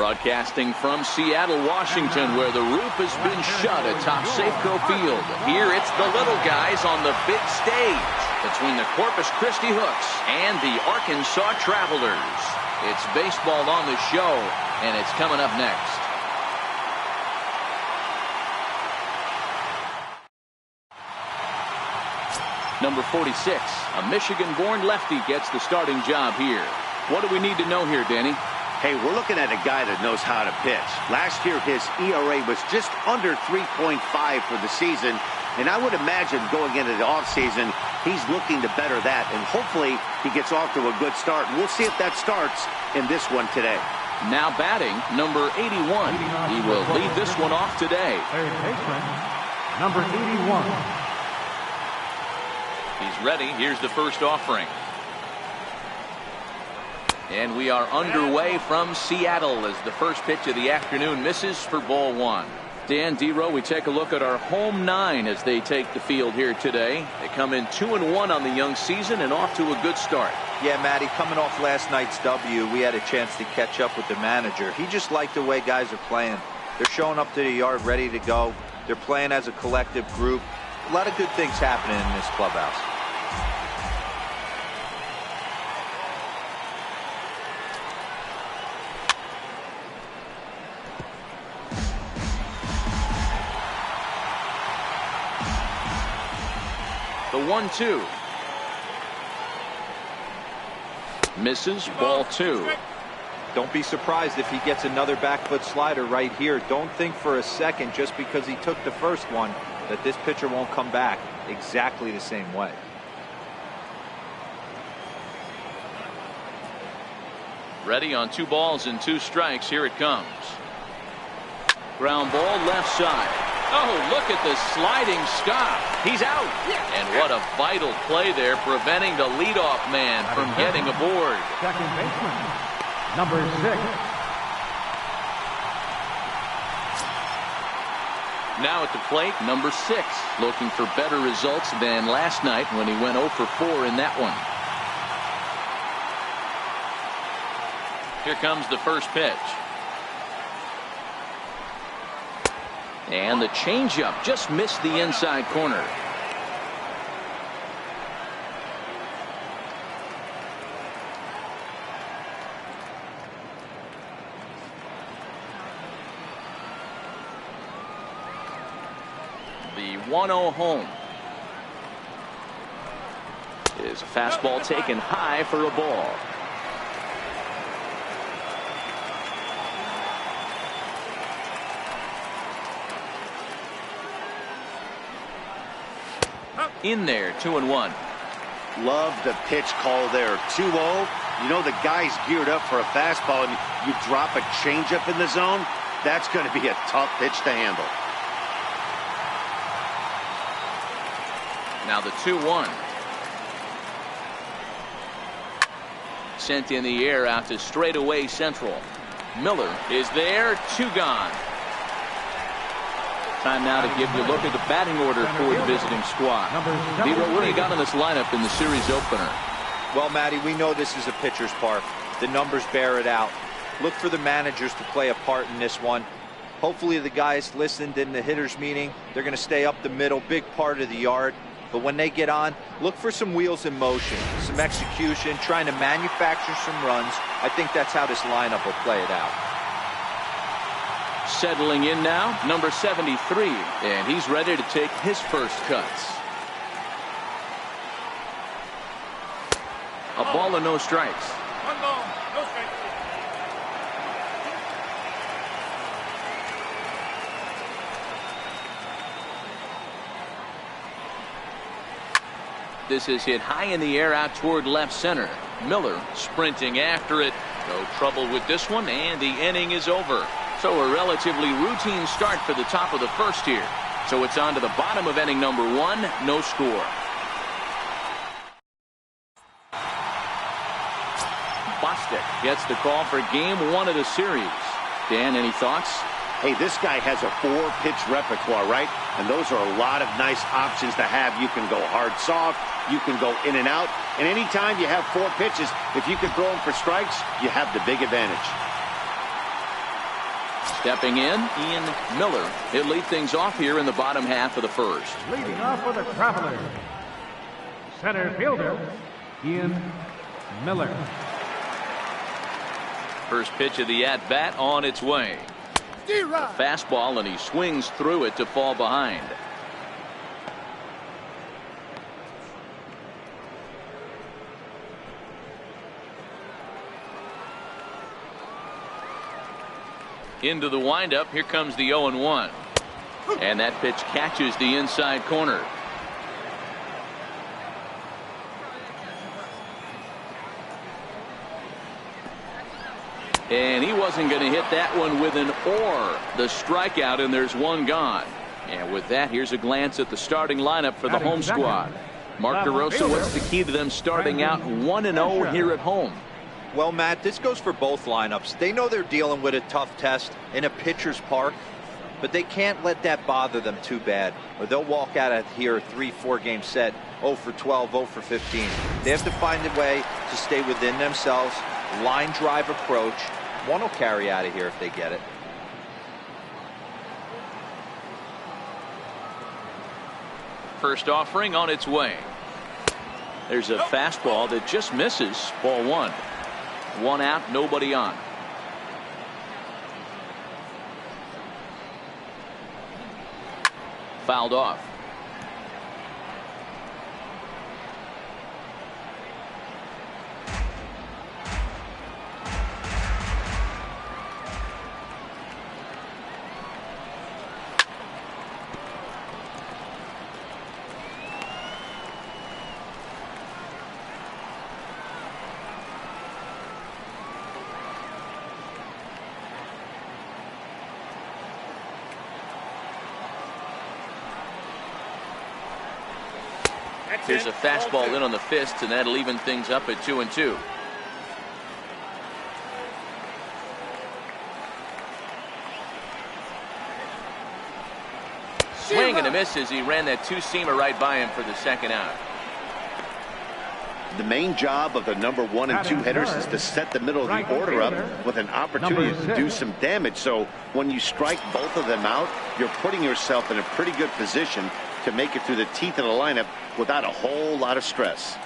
Broadcasting from Seattle, Washington, where the roof has been shut atop Safeco Field. Here it's the little guys on the big stage between the Corpus Christi Hooks and the Arkansas Travelers. It's baseball on the show, and it's coming up next. Number 46, a Michigan-born lefty, gets the starting job here. What do we need to know here, Danny? Hey, we're looking at a guy that knows how to pitch. Last year, his ERA was just under 3.5 for the season. And I would imagine going into the offseason, he's looking to better that. And hopefully he gets off to a good start. We'll see if that starts in this one today. Now batting, number 81. He will lead this one off today. Third baseman, number 81. He's ready. Here's the first offering. And we are underway from Seattle as the first pitch of the afternoon misses for ball one. Dan, D-Row, we take a look at our home nine as they take the field here today. They come in 2-1 on the young season and off to a good start. Yeah, Matty, coming off last night's W, we had a chance to catch up with the manager. He just liked the way guys are playing. They're showing up to the yard ready to go. They're playing as a collective group. A lot of good things happening in this clubhouse. The 1-2. Misses, ball two. Don't be surprised if he gets another back foot slider right here. Don't think for a second just because he took the first one that this pitcher won't come back exactly the same way. Ready on 2 balls and 2 strikes. Here it comes. Ground ball left side. Oh, look at the sliding stop. He's out. And what a vital play there, preventing the leadoff man from getting aboard. Second baseman, number 6. Now at the plate, number 6, looking for better results than last night when he went 0 for 4 in that one. Here comes the first pitch. And the changeup just missed the inside corner. The 1-0 home is a fastball taken high for a ball. In there, 2-1. Love the pitch call there. 2-0. You know the guy's geared up for a fastball, and you drop a changeup in the zone. That's going to be a tough pitch to handle. Now the 2-1. Sent in the air out to straightaway central. Miller is there. 2 gone. Time now to give you a look at the batting order for the visiting squad. D-Row, what do you got on this lineup in the series opener? Well, Matty, we know this is a pitcher's park. The numbers bear it out. Look for the managers to play a part in this one. Hopefully the guys listened in the hitters meeting. They're going to stay up the middle, big part of the yard. But when they get on, look for some wheels in motion, some execution, trying to manufacture some runs. I think that's how this lineup will play it out. Settling in now, number 73, and he's ready to take his first cuts. A ball and no strikes. 1 ball, no strikes. This is hit high in the air out toward left center. Miller sprinting after it. No trouble with this one, and the inning is over. So a relatively routine start for the top of the first here. So it's on to the bottom of inning number 1, no score. Bostic gets the call for game 1 of the series. Dan, any thoughts? Hey, this guy has a 4-pitch repertoire, right? And those are a lot of nice options to have. You can go hard, soft. You can go in and out. And anytime you have 4 pitches, if you can throw them for strikes, you have the big advantage. Stepping in, Ian Miller. He'll lead things off here in the bottom half of the first. Leading off for the Travelers, center fielder, Ian Miller. First pitch of the at-bat on its way. A fastball, and he swings through it to fall behind. Into the windup. Here comes the 0-1. And that pitch catches the inside corner. And he wasn't going to hit that one with an or. The strikeout, and there's one gone. And with that, here's a glance at the starting lineup for the home squad. Mark DeRosa, what's the key to them starting out 1-0 here at home? Well, Matt, this goes for both lineups. They know they're dealing with a tough test in a pitcher's park, but they can't let that bother them too bad, or they'll walk out of here a 3-4 game set 0 for 12, 0 for 15. They have to find a way to stay within themselves. Line drive approach. One will carry out of here if they get it. First offering on its way. There's a fastball that just misses. Ball one. One out, nobody on. Fouled off. Here's a fastball in on the fist, and that'll even things up at 2-2. Swing and a miss as he ran that two-seamer right by him for the second out. The main job of the number 1 and 2 hitters is to set the middle of the order up with an opportunity to do some damage. So when you strike both of them out, you're putting yourself in a pretty good position to make it through the teeth of the lineup without a whole lot of stress.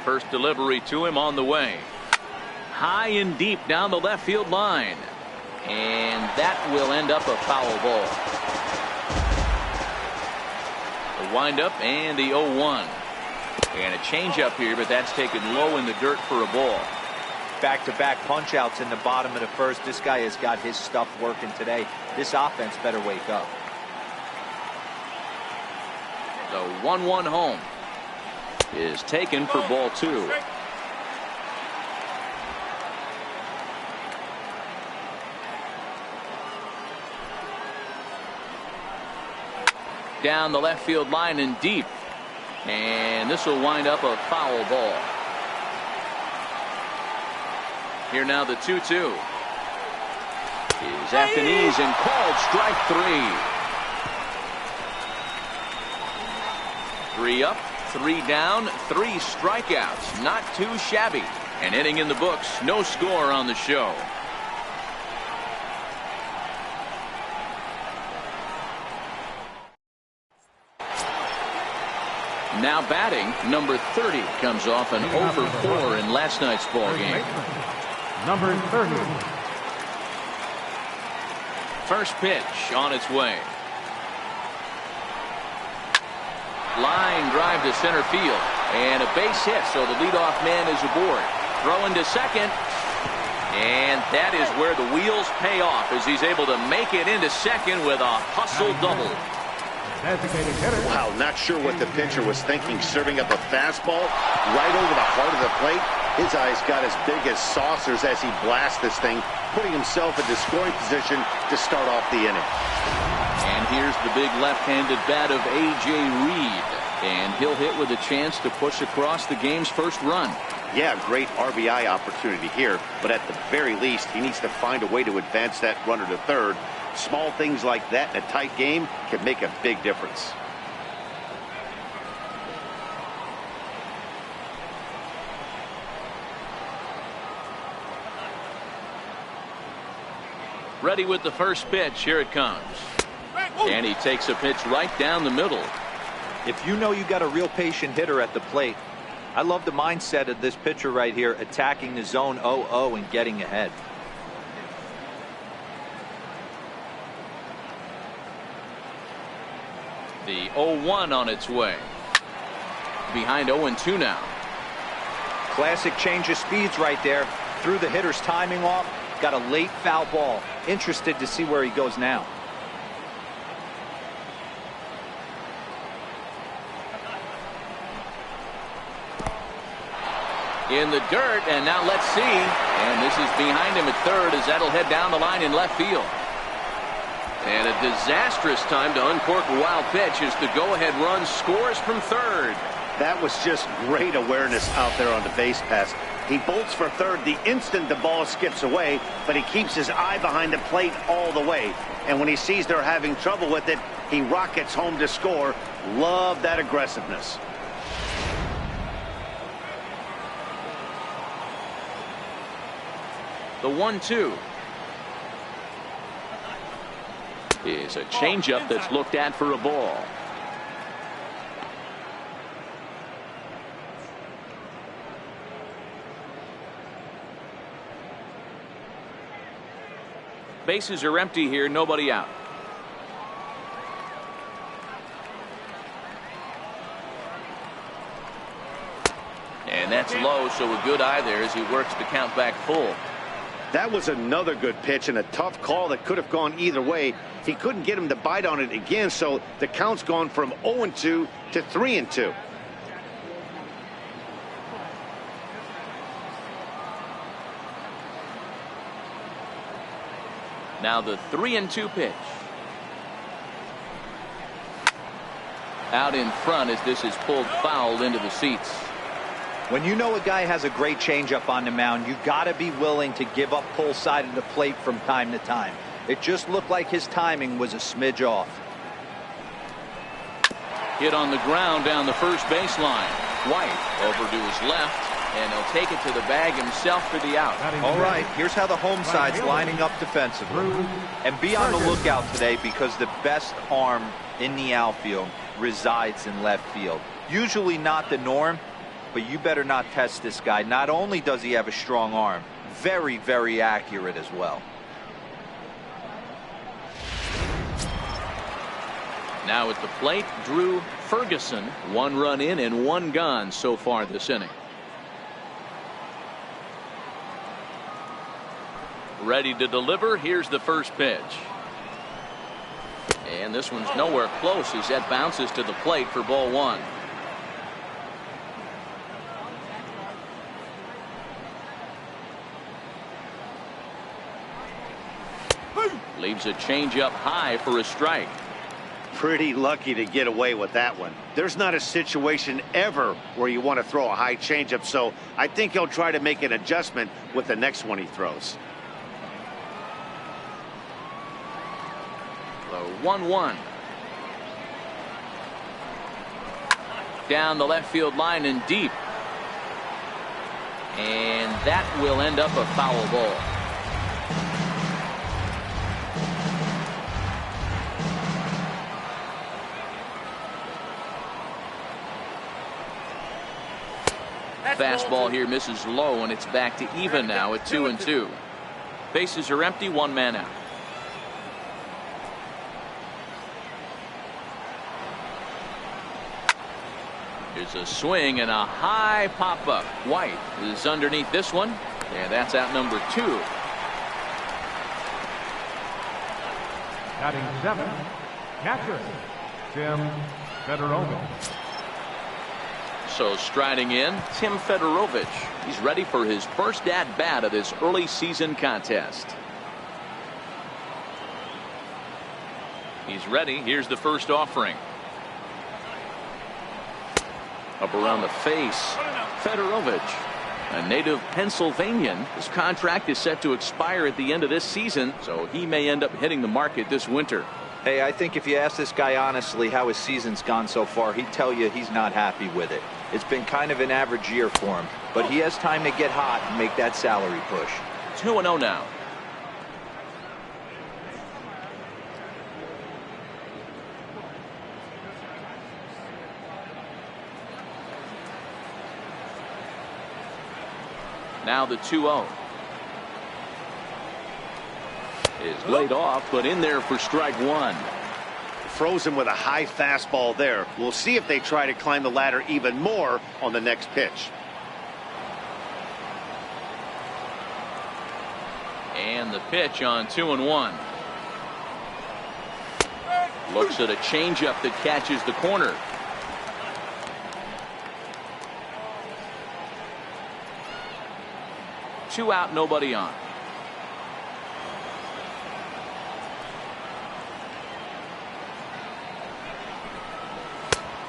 First delivery to him on the way. High and deep down the left field line. And that will end up a foul ball. The windup and the 0-1. And a changeup here, but that's taken low in the dirt for a ball. Back-to-back punch-outs in the bottom of the first. This guy has got his stuff working today. This offense better wake up. The 1-1 home is taken for ball two. Down the left field line and deep. And this will wind up a foul ball. Here now the 2-2. Is at the knees and called strike three. 3 up, 3 down, 3 strikeouts. Not too shabby. An inning in the books. No score on the show. Now batting, number 30 comes off an 0 for 4 in last night's ball game. Number 30. First pitch on its way. Line drive to center field. And a base hit, so the leadoff man is aboard. Throwing to second. And that is where the wheels pay off as he's able to make it into second with a hustle double. Wow, not sure what the pitcher was thinking, serving up a fastball right over the heart of the plate. His eyes got as big as saucers as he blasts this thing, putting himself into scoring position to start off the inning. And here's the big left-handed bat of A.J. Reed. And he'll hit with a chance to push across the game's first run. Yeah, great RBI opportunity here, but at the very least, he needs to find a way to advance that runner to third. Small things like that in a tight game can make a big difference. Ready with the first pitch. Here it comes. And he takes a pitch right down the middle. If you know you got a real patient hitter at the plate, I love the mindset of this pitcher right here, attacking the zone 0-0 and getting ahead. The 0-1 on its way. Behind 0-2 now. Classic change of speeds right there. Threw the hitter's timing off. Got a late foul ball. Interested to see where he goes now. In the dirt, and now let's see. And this is behind him at third as that'll head down the line in left field. And a disastrous time to uncork a wild pitch as the go-ahead run scores from third. That was just great awareness out there on the base pass. He bolts for third the instant the ball skips away, but he keeps his eye behind the plate all the way. And when he sees they're having trouble with it, he rockets home to score. Love that aggressiveness. The 1-2 is a changeup that's looked at for a ball. Bases are empty here, nobody out. And that's low, so a good eye there as he works the count back full. That was another good pitch and a tough call that could have gone either way. He couldn't get him to bite on it again, so the count's gone from 0-2 to 3-2. Now the 3-2 pitch. Out in front as this is pulled foul into the seats. When you know a guy has a great changeup on the mound, you got to be willing to give up pull side of the plate from time to time. It just looked like his timing was a smidge off. Hit on the ground down the first baseline. White over to his left, and he'll take it to the bag himself for the out. All right, here's how the home side's lining up defensively. And be on the lookout today because the best arm in the outfield resides in left field. Usually not the norm, but you better not test this guy. Not only does he have a strong arm, very, very accurate as well. Now at the plate, Drew Ferguson. 1 run in and 1 gone so far this inning. Ready to deliver. Here's the first pitch. And this one's nowhere close as that bounces to the plate for ball 1. Leaves a changeup high for a strike. Pretty lucky to get away with that one. There's not a situation ever where you want to throw a high changeup, so I think he'll try to make an adjustment with the next one he throws. The 1-1. Down the left field line and deep. And that will end up a foul ball. Fastball here misses low, and it's back to even now at 2-2. Bases are empty, 1 man out. There's a swing and a high pop up. White is underneath this one, and that's out number 2. Batting 7, catcher Tim Fedorovich. So striding in, Tim Fedorovich. He's ready for his first at-bat of this early season contest. He's ready. Here's the first offering. Up around the face, Fedorovich, a native Pennsylvanian. His contract is set to expire at the end of this season, so he may end up hitting the market this winter. Hey, I think if you ask this guy honestly how his season's gone so far, he'd tell you he's not happy with it. It's been kind of an average year for him, but he has time to get hot and make that salary push. 2-0 now. Now the 2-0 is laid off, but in there for strike one. Frozen with a high fastball there. We'll see if they try to climb the ladder even more on the next pitch. And the pitch on 2-1. Looks at a changeup that catches the corner. Two out, nobody on.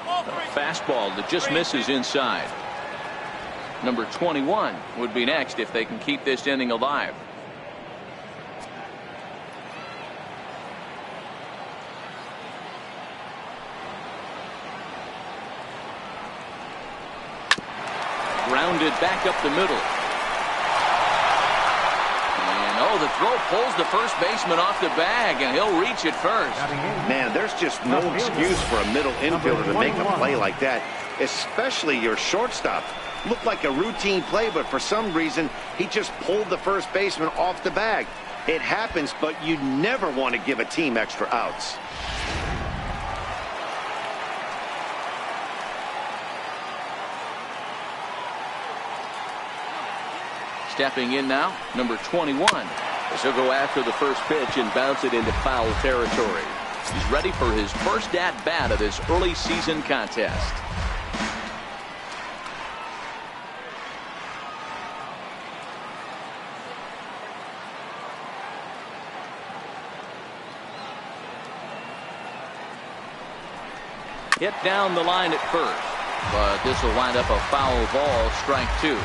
A fastball that just misses inside. Number 21 would be next if they can keep this inning alive. Grounded back up the middle. And oh, the throw pulls the first baseman off the bag, and he'll reach it first. Man, there's just no excuse for a middle infielder to make a play like that, especially your shortstop. Looked like a routine play, but for some reason, he just pulled the first baseman off the bag. It happens, but you never want to give a team extra outs. Stepping in now, number 21. As he'll go after the first pitch and bounce it into foul territory. He's ready for his first at-bat of this early season contest. Hit down the line at first, but this will wind up a foul ball, strike two.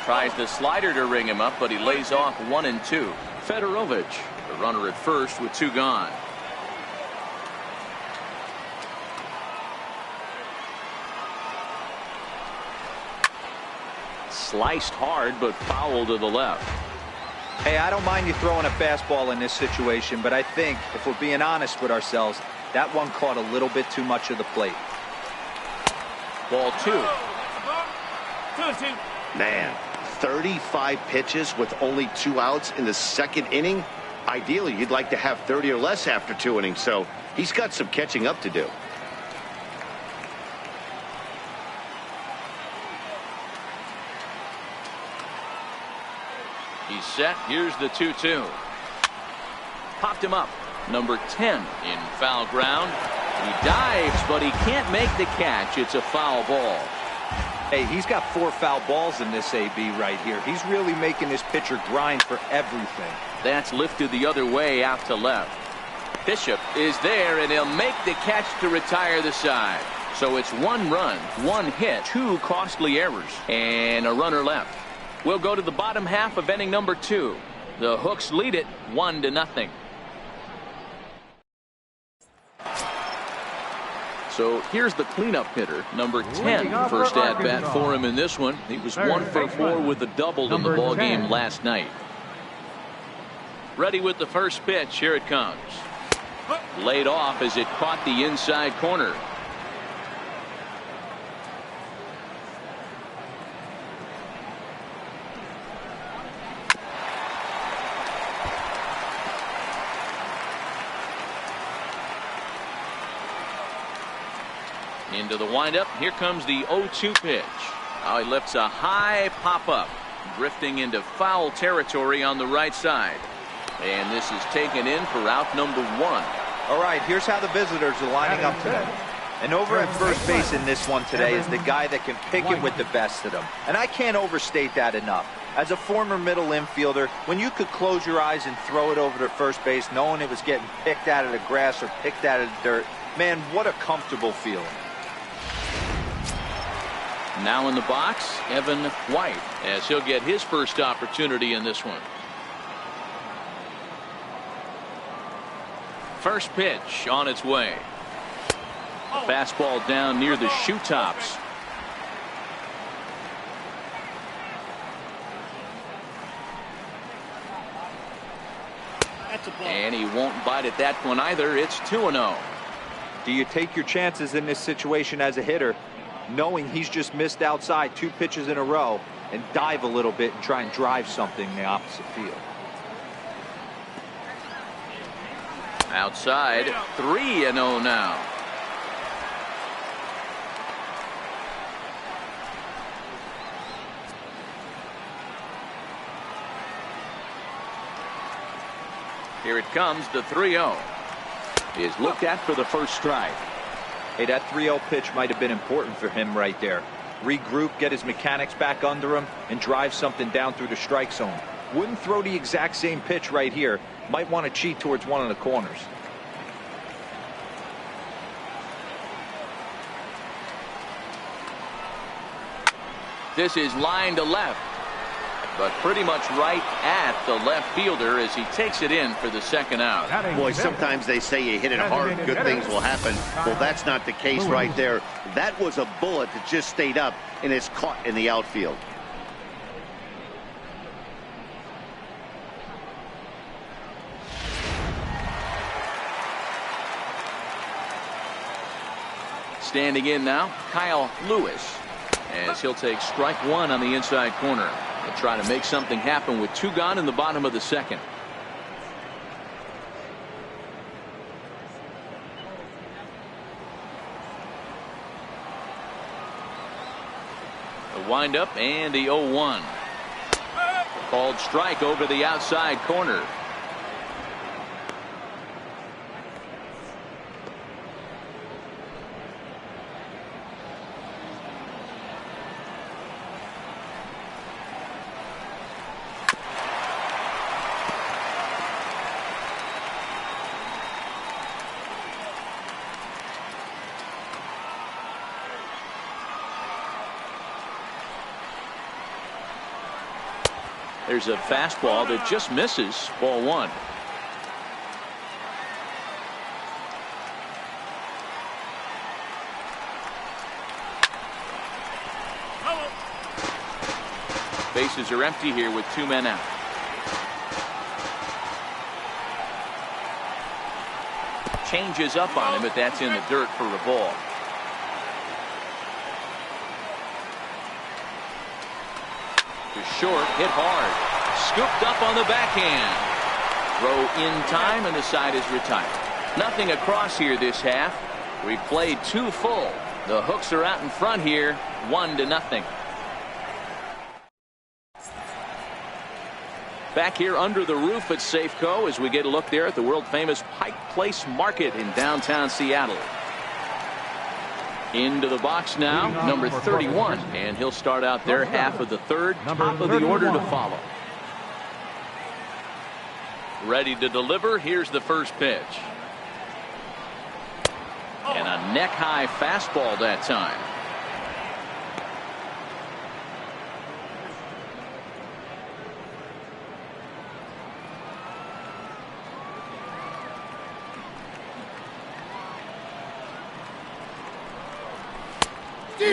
Tries the slider to ring him up, but he lays off 1 and 2. Fedorovich, the runner at first with 2 gone. Sliced hard, but foul to the left. Hey, I don't mind you throwing a fastball in this situation, but I think if we're being honest with ourselves, that one caught a little bit too much of the plate. Ball 2. Man, 35 pitches with only 2 outs in the second inning. Ideally, you'd like to have 30 or less after 2 innings, so he's got some catching up to do. He's set. Here's the 2-2. Popped him up. Number 10 in foul ground. He dives, but he can't make the catch. It's a foul ball. Hey, he's got 4 foul balls in this AB right here. He's really making this pitcher grind for everything. That's lifted the other way out to left. Bishop is there, and he'll make the catch to retire the side. So it's 1 run, 1 hit, 2 costly errors, and a runner left. We'll go to the bottom half of inning number 2. The Hooks lead it 1-0. So here's the cleanup hitter, number 10. First at bat for him in this one. He was 1 for 4 with a double in the ball game last night. Ready with the first pitch. Here it comes. Laid off as it caught the inside corner. Into the windup. Here comes the 0-2 pitch. Now he lifts a high pop-up, drifting into foul territory on the right side. And this is taken in for out number 1. All right, here's how the visitors are lining up today. And over at first base in this one today is the guy that can pick it with the best of them. And I can't overstate that enough. As a former middle infielder, when you could close your eyes and throw it over to first base knowing it was getting picked out of the grass or picked out of the dirt, man, what a comfortable feeling. Now in the box, Evan White, as he'll get his first opportunity in this one. First pitch on its way. A fastball down near the shoe tops. And he won't bite at that one either. It's 2-0. Do you take your chances in this situation as a hitter, knowing he's just missed outside 2 pitches in a row, and dive a little bit and try and drive something in the opposite field? Outside, 3-0 now. Here it comes, the 3-0. Is looked at for the first strike. Hey, that 3-0 pitch might have been important for him right there. Regroup, get his mechanics back under him, and drive something down through the strike zone. Wouldn't throw the exact same pitch right here. Might want to cheat towards one of the corners. This is line to left, but pretty much right at the left fielder as he takes it in for the second out. Boy, sometimes they say you hit it hard, good things will happen. Well, that's not the case right there. That was a bullet that just stayed up and is caught in the outfield. Standing in now, Kyle Lewis, as he'll take strike one on the inside corner. They'll try to make something happen with 2 gone in the bottom of the second. The windup and the 0-1. Called strike over the outside corner. There's a fastball that just misses. Ball 1. Bases are empty here with 2 men out. Changes up on him, but that's in the dirt for a ball. To short, hit hard. Scooped up on the backhand. Throw in time, and the side is retired. Nothing across here this half. We've played 2 full. The Hooks are out in front here, 1-0. Back here under the roof at Safeco as we get a look there at the world-famous Pike Place Market in downtown Seattle. Into the box now, number 31, and he'll start out there half of the third, top of the order to follow. Ready to deliver. Here's the first pitch. And a neck-high fastball that time.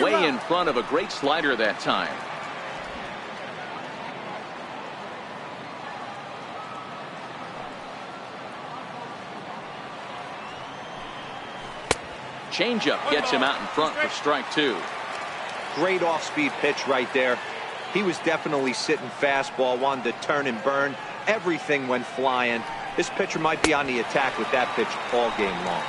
Way in front of a great slider that time. Changeup gets him out in front for strike 2. Great off-speed pitch right there. He was definitely sitting fastball, wanted to turn and burn. Everything went flying. This pitcher might be on the attack with that pitch all game long.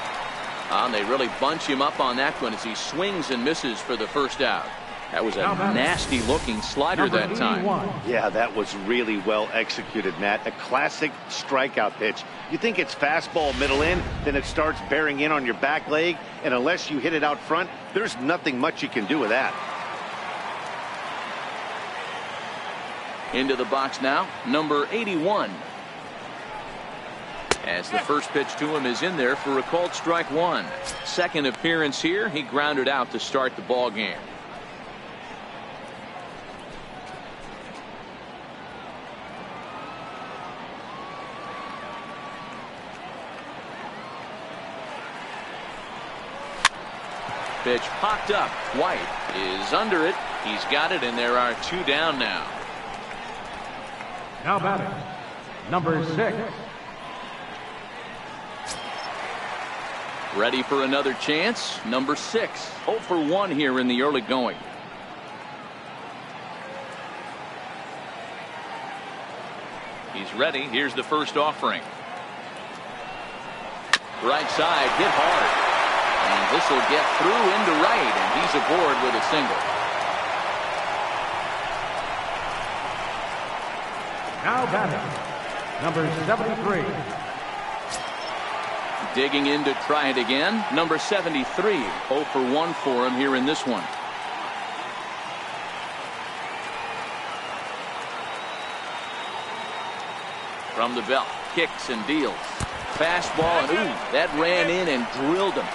They really bunch him up on that one as he swings and misses for the first out. That was a nasty looking slider that time. Yeah, that was really well executed, Matt. A classic strikeout pitch. You think it's fastball middle in, then it starts bearing in on your back leg, and unless you hit it out front, there's nothing much you can do with that. Into the box now, number 81. As the first pitch to him is in there for a called strike 1. Second appearance here, he grounded out to start the ball game. Pitch popped up. White is under it. He's got it, and there are 2 down now. Now batting, number 6. Ready for another chance. Number 6. 0 for 1 here in the early going. He's ready. Here's the first offering. Right side, hit hard. And this will get through into right, and he's aboard with a single. Now batting, number 73. Digging in to try it again. Number 73. 0 for 1 for him here in this one. From the belt, kicks and deals. Fastball, and ooh, that ran in and drilled him.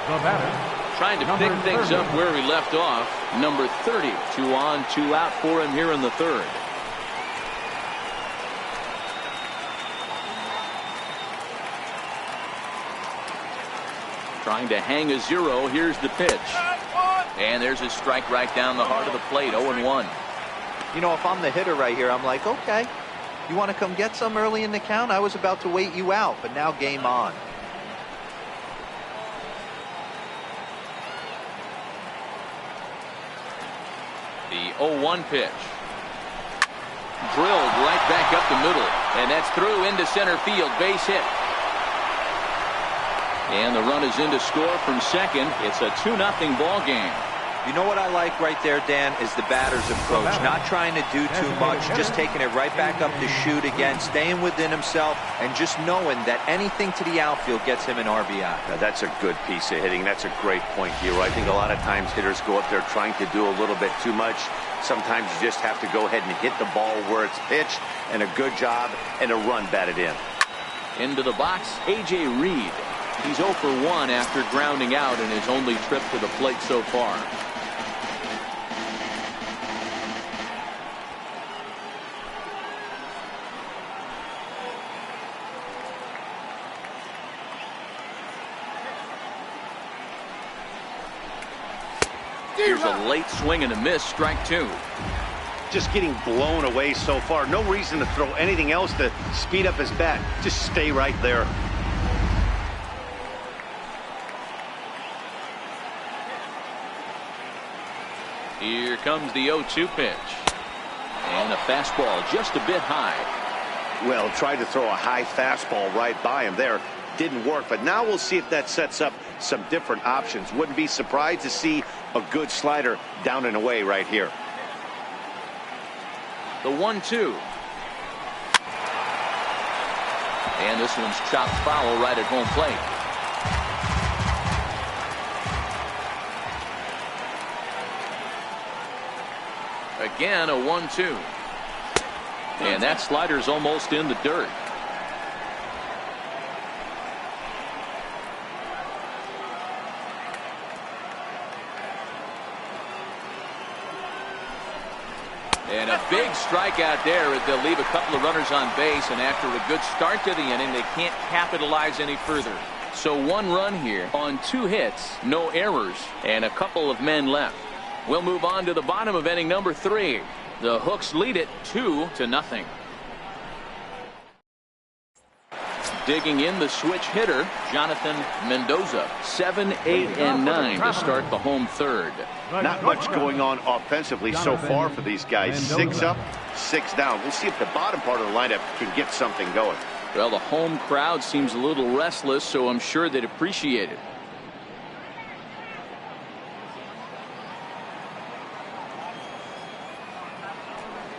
The batter, Trying to pick things up where he left off. Number 30. 2 on, 2 out for him here in the third. Trying to hang a 0. Here's the pitch. And there's a strike right down the heart of the plate. 0-1. You know, if I'm the hitter right here, I'm like, okay, you want to come get some early in the count? I was about to wait you out, but now game on. The 0-1 pitch. Drilled right back up the middle. And that's through into center field. Base hit. And the run is in to score from second. It's a 2-0 ball game. You know what I like right there, Dan, is the batter's approach. Not trying to do too much, just taking it right back up to shoot again, staying within himself, and just knowing that anything to the outfield gets him an RBI. Now, that's a good piece of hitting. That's a great point, Hero. I think a lot of times hitters go up there trying to do a little bit too much. Sometimes you just have to go ahead and hit the ball where it's pitched, and a good job, and a run batted in. Into the box, A.J. Reed. He's 0 for 1 after grounding out in his only trip to the plate so far. Here's a late swing and a miss, strike 2. Just getting blown away so far. No reason to throw anything else to speed up his bat. Just stay right there. Here comes the 0-2 pitch. And a fastball just a bit high. Well, tried to throw a high fastball right by him there. Didn't work, but now we'll see if that sets up some different options. Wouldn't be surprised to see a good slider down and away right here. The 1-2. And this one's chopped foul right at home plate. Again, a 1-2. And that slider's almost in the dirt. And a big strikeout there as they'll leave a couple of runners on base, and after a good start to the inning, they can't capitalize any further. So 1 run here on 2 hits, no errors, and a couple of men left. We'll move on to the bottom of inning number 3. The Hooks lead it 2-0. Digging in the switch hitter, Jonathan Mendoza. 7, 8, and 9 to start the home third. Not much going on offensively so far for these guys. 6 up, 6 down. We'll see if the bottom part of the lineup can get something going. Well, the home crowd seems a little restless, so I'm sure they'd appreciate it.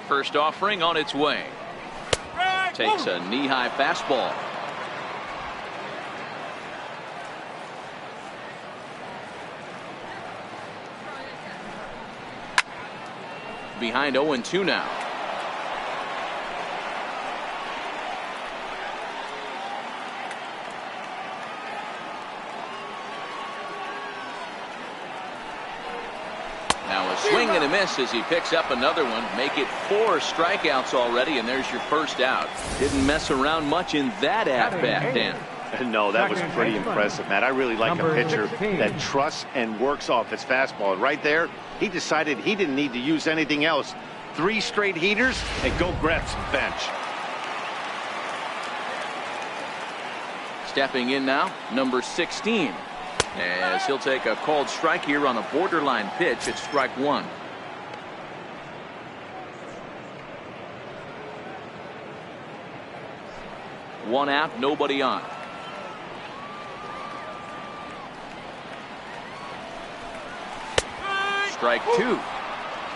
First offering on its way. Takes a knee-high fastball. Behind 0-2 now. Now a swing and a miss as he picks up another one. Make it 4 strikeouts already, and there's your first out. Didn't mess around much in that at-bat, Dan. No, that was pretty impressive, Matt. I really like a pitcher that trusts and works off his fastball. And right there, he decided he didn't need to use anything else. 3 straight heaters and go grab some bench. Stepping in now, number 16. As he'll take a called strike here on a borderline pitch. It's strike one. One out, nobody on. Strike two.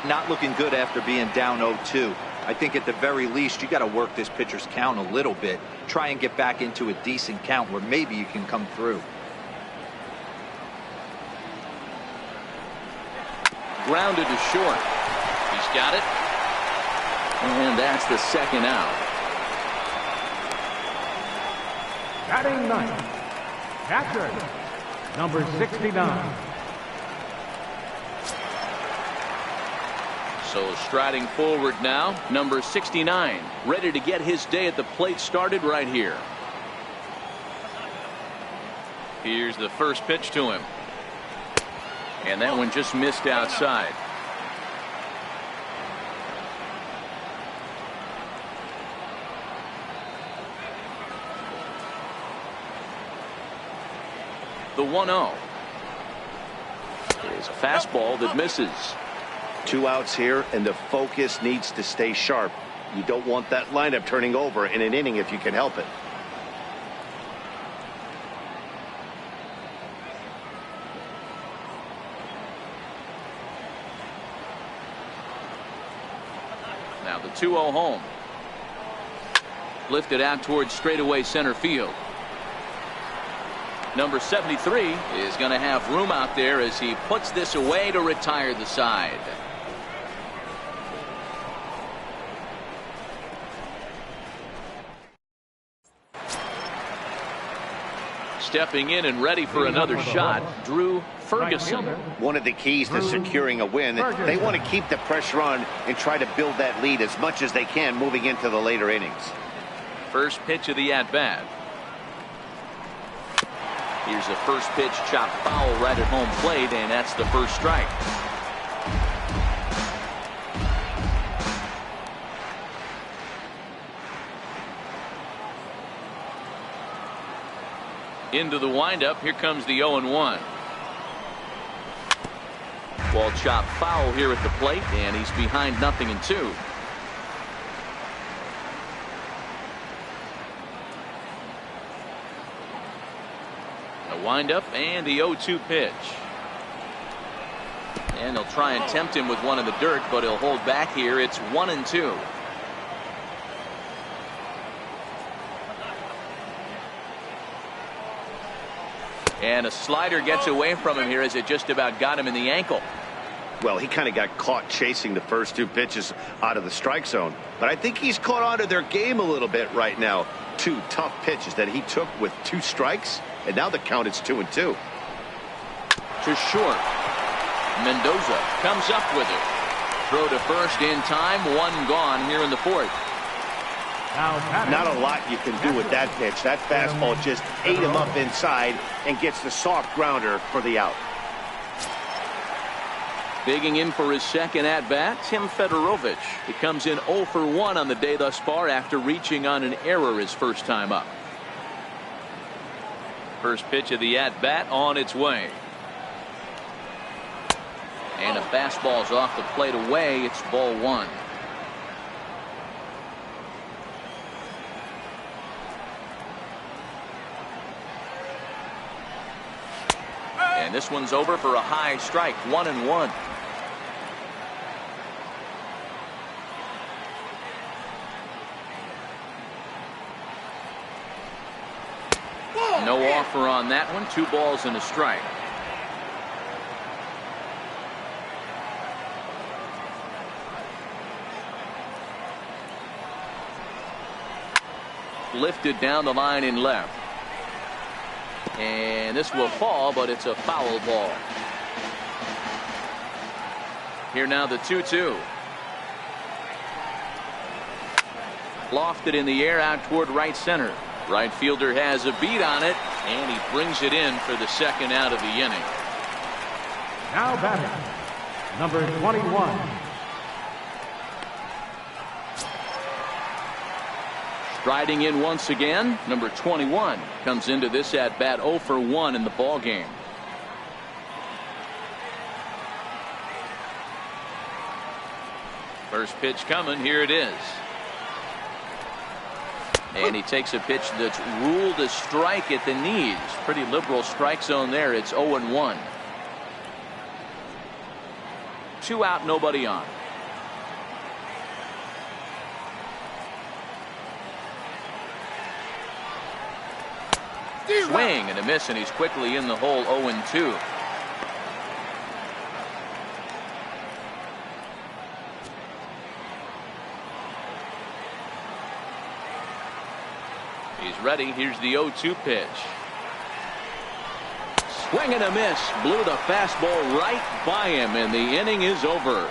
Not looking good after being down 0-2. I think at the very least you got to work this pitcher's count a little bit. Try and get back into a decent count where maybe you can come through. Grounded to short. He's got it. And that's the second out. Batting ninth, catcher, number 69. So striding forward now, number 69, ready to get his day at the plate started right here. Here's the first pitch to him. And that one just missed outside. The 1-0 is a fastball that misses. 2 outs here, and the focus needs to stay sharp. You don't want that lineup turning over in an inning if you can help it. Now the 2-0 home. Lifted out towards straightaway center field. Number 73 is going to have room out there as he puts this away to retire the side. Stepping in and ready for another shot, Drew Ferguson. One of the keys to securing a win, they want to keep the pressure on and try to build that lead as much as they can moving into the later innings. First pitch of the at-bat. Here's a first pitch chopped foul right at home plate, and that's the first strike. Into the windup. Here comes the 0-1. Ball chopped foul here at the plate, and he's behind 0-2. The windup and the 0-2 pitch. And they'll try and tempt him with one in the dirt, but he'll hold back here. It's 1-2. And a slider gets away from him here as it just about got him in the ankle. Well, he kind of got caught chasing the first 2 pitches out of the strike zone. But I think he's caught on to their game a little bit right now. 2 tough pitches that he took with 2 strikes. And now the count is 2-2. To short. Mendoza comes up with it. Throw to first in time. 1 gone here in the 4th. Not a lot you can do with that pitch. That fastball just ate him up inside and gets the soft grounder for the out. Digging in for his second at-bat, Tim Fedorovich. He comes in 0 for 1 on the day thus far after reaching on an error his first time up. First pitch of the at-bat on its way. And a fastball's off the plate away. It's ball 1. And this one's over for a high strike. 1-1. No offer on that one. 2 balls and a strike. Lifted down the line in left. And this will fall, but it's a foul ball. Here now the 2-2. Lofted in the air out toward right center. Right fielder has a beat on it, and he brings it in for the second out of the inning. Now batting, number 21. Striding in once again, number 21 comes into this at bat 0 for 1 in the ball game. First pitch coming, here it is. And he takes a pitch that's ruled a strike at the knees. Pretty liberal strike zone there. It's 0-1. 2 out, nobody on. Swing and a miss, and he's quickly in the hole. 0-2. He's ready. Here's the 0-2 pitch. Swing and a miss. Blew the fastball right by him, and the inning is over.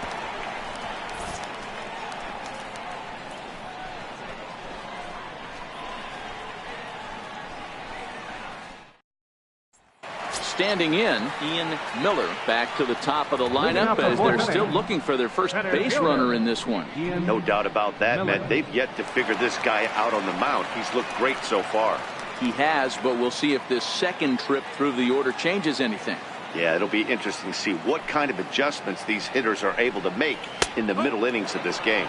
Standing in, Ian Miller back to the top of the lineup as they're still looking for their first base runner in this one. No doubt about that, man. They've yet to figure this guy out on the mound. He's looked great so far. He has, but we'll see if this second trip through the order changes anything. Yeah, it'll be interesting to see what kind of adjustments these hitters are able to make in the middle innings of this game.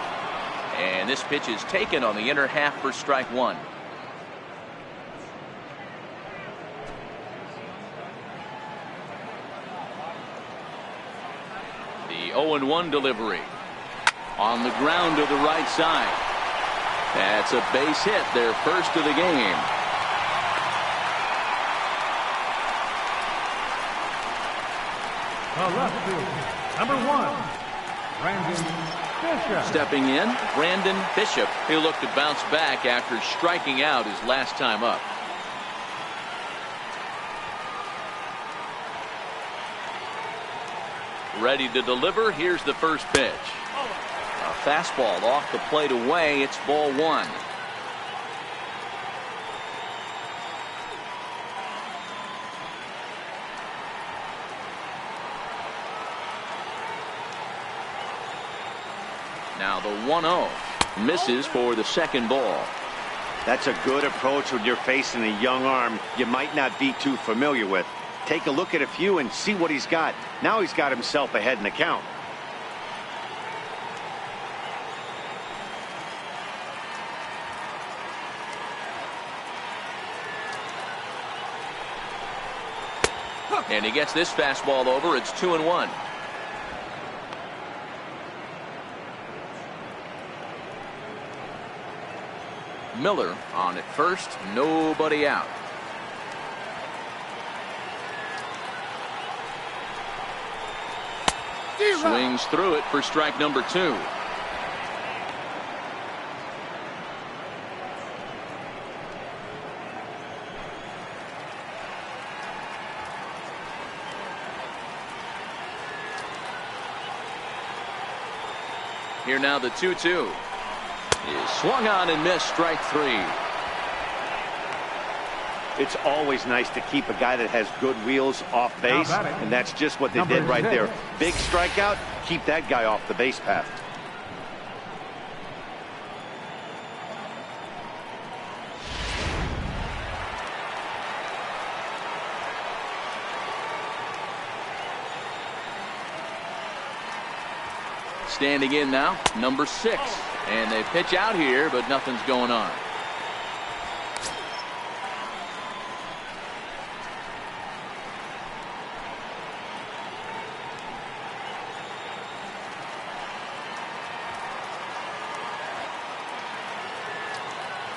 And this pitch is taken on the inner half for strike 1. The 0-1 delivery on the ground to the right side. That's a base hit, their first of the game. The left fielder, number 1, Brandon Bishop. Stepping in, Brandon Bishop. He'll look to bounce back after striking out his last time up. Ready to deliver. Here's the first pitch. A fastball off the plate away. It's ball 1. Now the 1-0 misses for the second ball. That's a good approach when you're facing a young arm you might not be too familiar with. Take a look at a few and see what he's got. Now he's got himself ahead in the count. And he gets this fastball over. It's 2-1. Miller on at first, nobody out. Swings through it for strike number 2. Here now the 2-2 is swung on and missed. Strike 3. It's always nice to keep a guy that has good wheels off base, and that's just what they did right there. Big strikeout, keep that guy off the base path. Standing in now, number 6. And they pitch out here, but nothing's going on.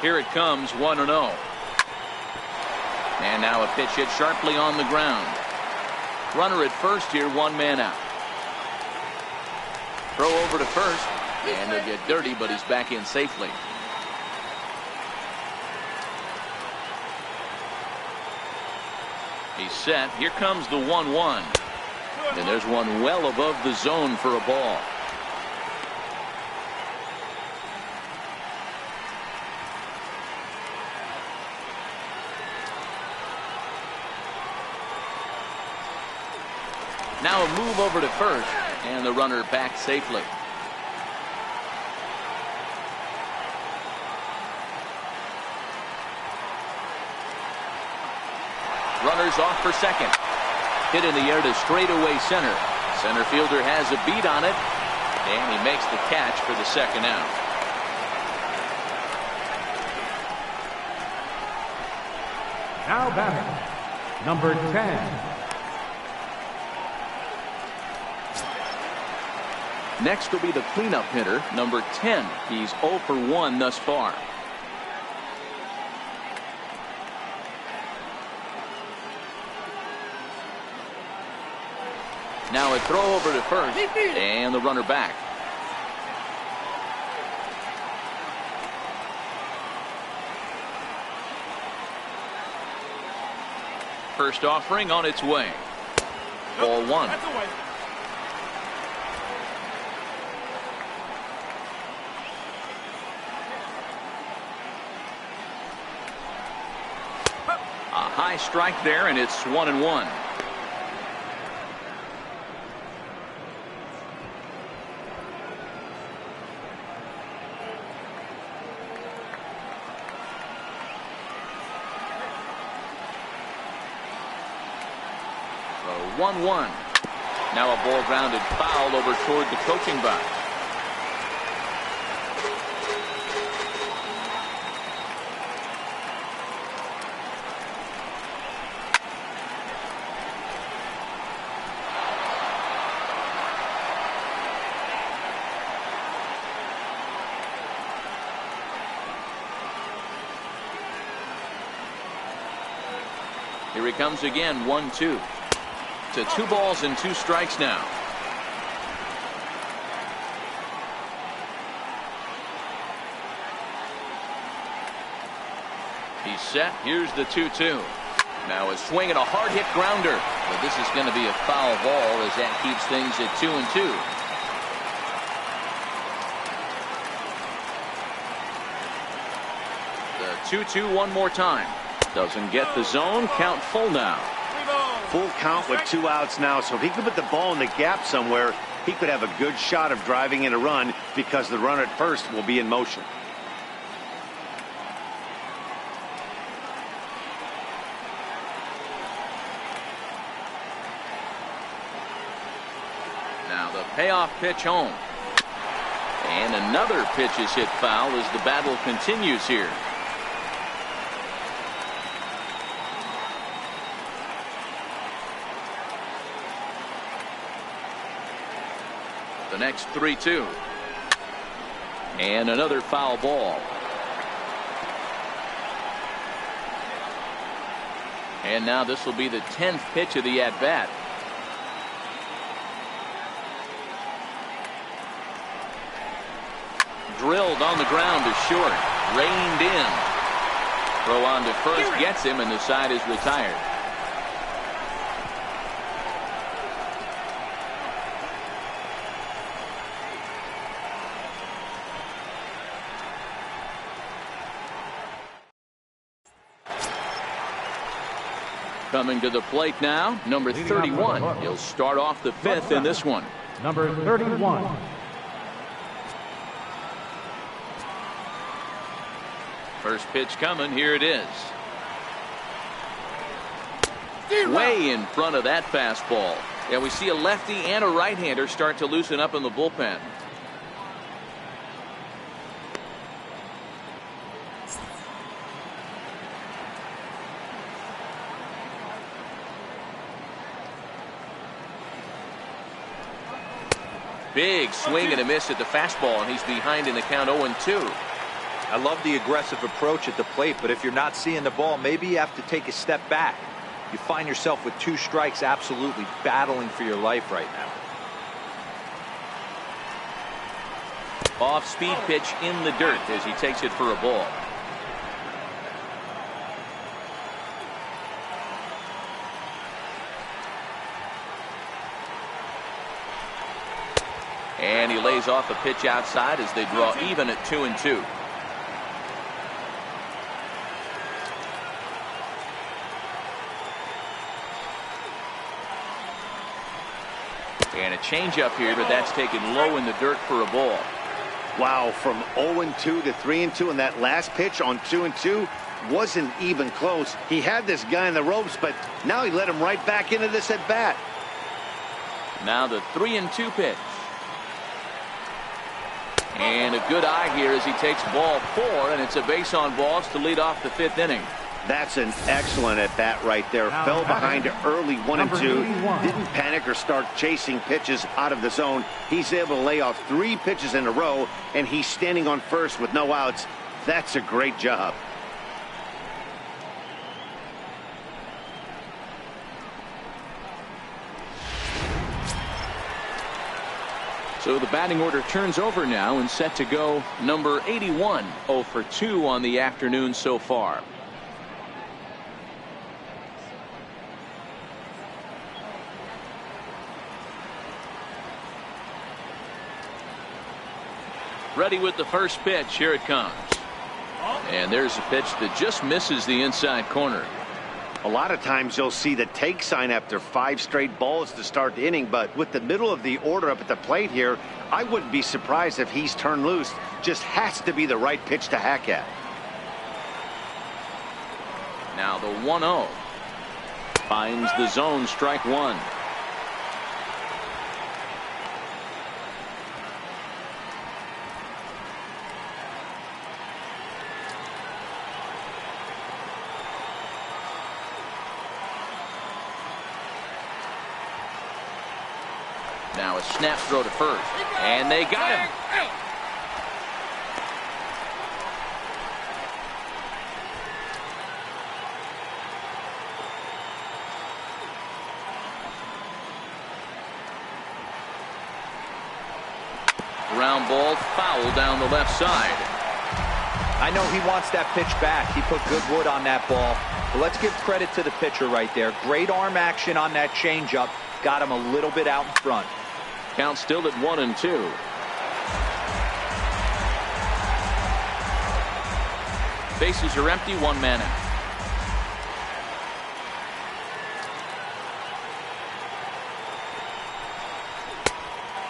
Here it comes, 1-0. And now a pitch hit sharply on the ground. Runner at first here, 1 man out. Throw over to first, and they'll get dirty, but he's back in safely. He's set. Here comes the 1-1. And there's one well above the zone for a ball. Now a move over to first, and the runner back safely. Runners off for second. Hit in the air to straightaway center. Center fielder has a beat on it, and he makes the catch for the second out. Now batting, number 10. Next will be the cleanup hitter, number 10. He's 0 for 1 thus far. Now a throw over to first, and the runner back. First offering on its way. Ball 1. A high strike there, and it's 1-1. So 1-1. Now a ball grounded foul over toward the coaching box. Here he comes again, 1-2. To 2 balls and 2 strikes now. He's set. Here's the 2-2. Now a swing and a hard hit grounder. But this is going to be a foul ball as that keeps things at 2-2. The 2-2 one more time. Doesn't get the zone. Count full now. Full count with 2 outs now, so if he could put the ball in the gap somewhere, he could have a good shot of driving in a run because the runner at first will be in motion. Now the payoff pitch home. And another pitch is hit foul as the battle continues here. The next 3-2. And another foul ball. And now this will be the 10th pitch of the at-bat. Drilled on the ground to short. Reined in. Throw on to first gets him, and the side is retired. Coming to the plate now, number 31. He'll start off the 5th in this one. Number 31. First pitch coming. Here it is. Way in front of that fastball. Yeah, we see a lefty and a right-hander start to loosen up in the bullpen. Big swing and a miss at the fastball, and he's behind in the count 0-2. I love the aggressive approach at the plate, but if you're not seeing the ball, maybe you have to take a step back. You find yourself with 2 strikes, absolutely battling for your life right now. Off-speed pitch in the dirt as he takes it for a ball. And he lays off a pitch outside as they draw even at 2-2. And a changeup here, but that's taken low in the dirt for a ball. Wow, from 0-2 to 3-2 in that last pitch on 2-2, wasn't even close. He had this guy in the ropes, but now he let him right back into this at bat. Now the 3-2 pitch. And a good eye here as he takes ball 4, and it's a base on balls to lead off the 5th inning. That's an excellent at bat right there. Now Fell behind early 1 and 2. 81. Didn't panic or start chasing pitches out of the zone. He's able to lay off 3 pitches in a row, and he's standing on first with no outs. That's a great job. So the batting order turns over now and set to go number 81. 0 for 2 on the afternoon so far. Ready with the first pitch. Here it comes. And there's a pitch that just misses the inside corner. A lot of times you'll see the take sign after 5 straight balls to start the inning, but with the middle of the order up at the plate here, I wouldn't be surprised if he's turned loose. Just has to be the right pitch to hack at. Now the 1-0. Finds the zone, strike 1. Now a snap throw to first, and they got him. Ground ball foul down the left side. I know he wants that pitch back. He put good wood on that ball. But let's give credit to the pitcher right there. Great arm action on that changeup. Got him a little bit out in front. Count still at 1-2. Bases are empty, 1 man out.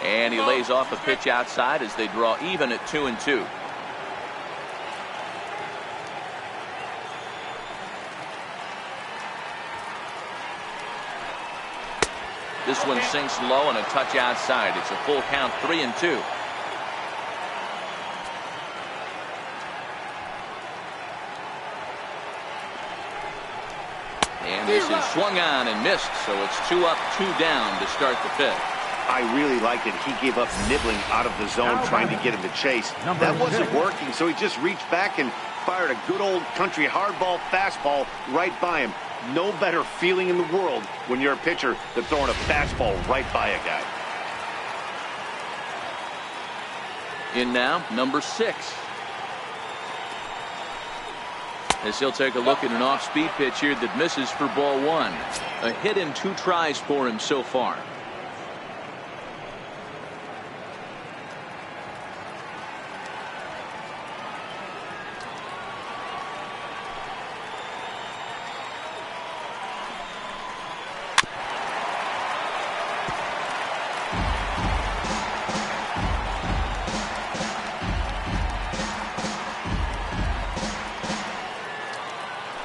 And he lays off a pitch outside as they draw even at 2-2. This one sinks low and a touch outside. It's a full count, 3-2. And this is swung on and missed, so it's 2 up, 2 down to start the 5th. I really liked it. He gave up nibbling out of the zone trying to get him to chase. That wasn't working, so he just reached back and fired a good old country hardball fastball right by him. No better feeling in the world when you're a pitcher than throwing a fastball right by a guy. In now, number 6. As he'll take a look at an off-speed pitch here that misses for ball 1. A hit and 2 tries for him so far.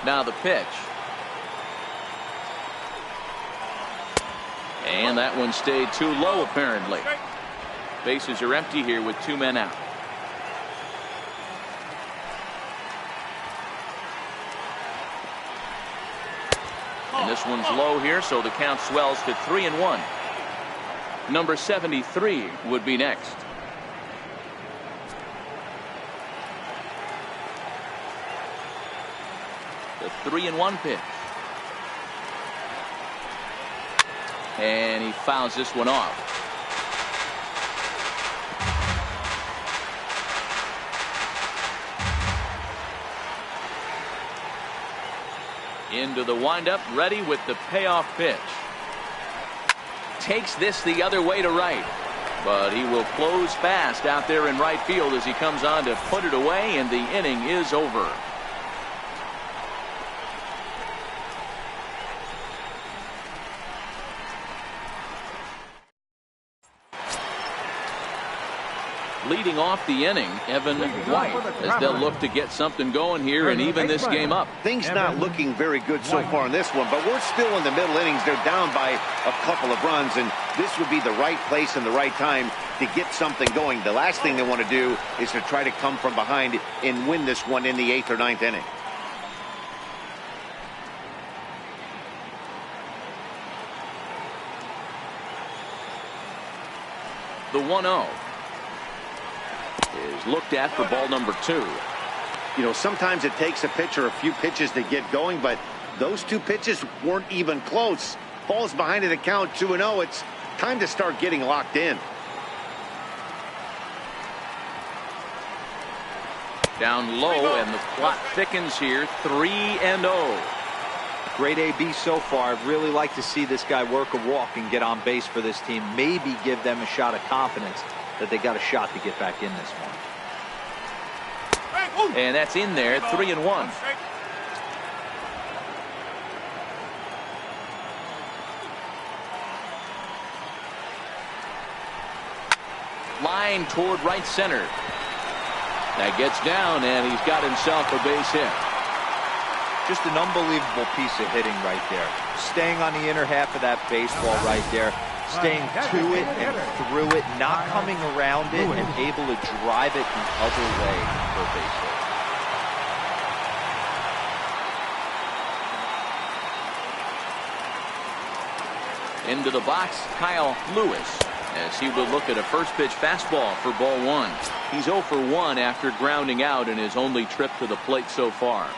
Now the pitch. And that one stayed too low apparently. Bases are empty here with 2 men out. And this one's low here, so the count swells to 3-1. Number 73 would be next. The 3-1 pitch. And he fouls this one off. Into the windup, ready with the payoff pitch. Takes this the other way to right. But he will close fast out there in right field as he comes on to put it away, and the inning is over. Leading off the inning, Evan White, as they'll look to get something going here and even this game up. Things not looking very good so far in this one, but we're still in the middle innings. They're down by a couple of runs, and this would be the right place and the right time to get something going. The last thing they want to do is to try to come from behind and win this one in the 8th or 9th inning. The 1-0 is looked at for ball number 2. You know, sometimes it takes a pitcher a few pitches to get going, but those 2 pitches weren't even close. Falls behind in the count 2-0. It's time to start getting locked in. Down low, and the plot thickens here. 3-0. Great AB so far. I'd really like to see this guy work a walk and get on base for this team. Maybe give them a shot of confidence that they got a shot to get back in this one. And that's in there. 3-1. Line toward right center. That gets down, and he's got himself a base hit. Just an unbelievable piece of hitting right there. Staying on the inner half of that baseball right there. Staying to it and through it, not coming around it, and able to drive it the other way for a base hit. Into the box, Kyle Lewis, as he will look at a first pitch fastball for ball 1. He's 0 for 1 after grounding out in his only trip to the plate so far.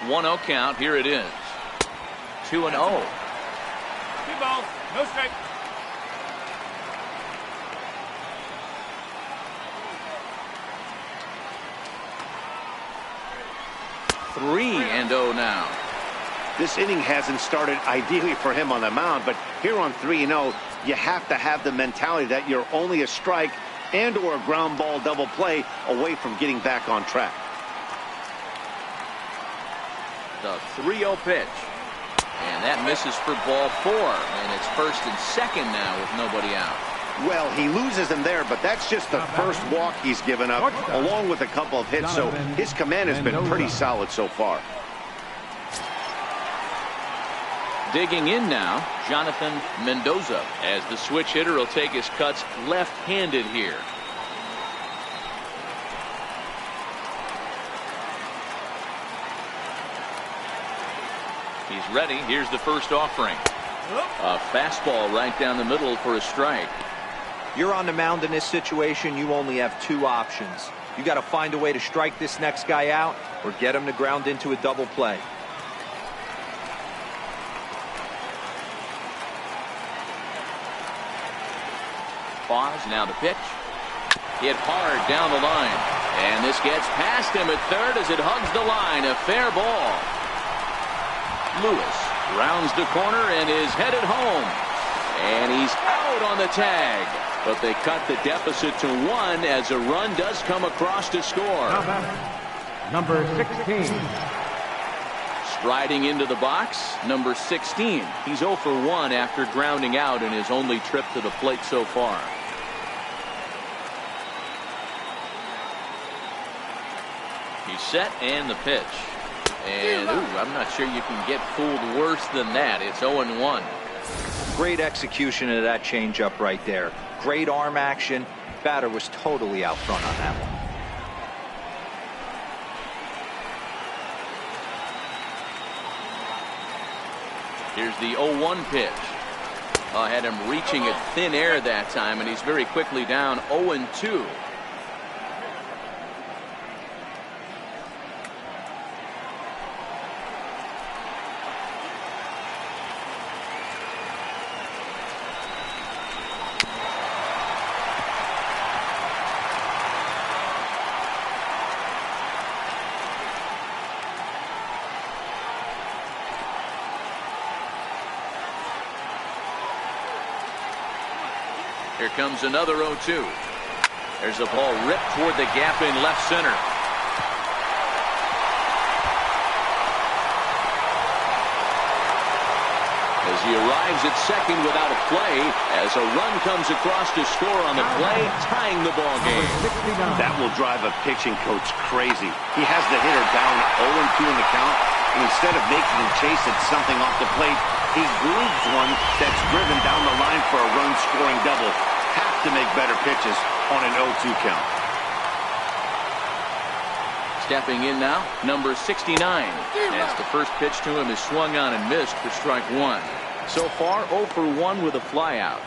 One 0 count. Here it is. 2-0. 2 balls, no strike. Three and 0 now. This inning hasn't started ideally for him on the mound, but here on 3-0, you have to have the mentality that you're only a strike and or a ground ball double play away from getting back on track. The 3-0 pitch. And that misses for ball 4. And it's first and second now with nobody out. Well, he loses him there, but that's just the first walk he's given up, along with a couple of hits, so his command has been pretty solid so far. Digging in now, Jonathan Mendoza, as the switch hitter will take his cuts left-handed here. He's ready. Here's the first offering. A fastball right down the middle for a strike. You're on the mound in this situation. You only have 2 options. You got to find a way to strike this next guy out or get him to ground into a double play. Pause, now the pitch. Hit hard down the line. And this gets past him at third as it hugs the line. A fair ball. Lewis rounds the corner and is headed home. And he's out on the tag. But they cut the deficit to 1 as a run does come across to score. Number 16. Striding into the box, number 16. He's 0 for 1 after grounding out in his only trip to the plate so far. He's set and the pitch. And I'm not sure you can get fooled worse than that. It's 0-1. Great execution of that changeup right there. Great arm action. Batter was totally out front on that one. Here's the 0-1 pitch. Had him reaching at thin air that time, and he's very quickly down 0-2. Here comes another 0-2. There's a ball ripped toward the gap in left center. as he arrives at second without a play, as a run comes across to score on the play, tying the ball game. That will drive a pitching coach crazy. He has the hitter down 0-2 in the count, and instead of making him chase at something off the plate, he grooves one that's driven down the line for a run-scoring double. Have to make better pitches on an 0-2 count. Stepping in now, number 69, as the first pitch to him is swung on and missed for strike one. So far, 0 for 1 with a flyout.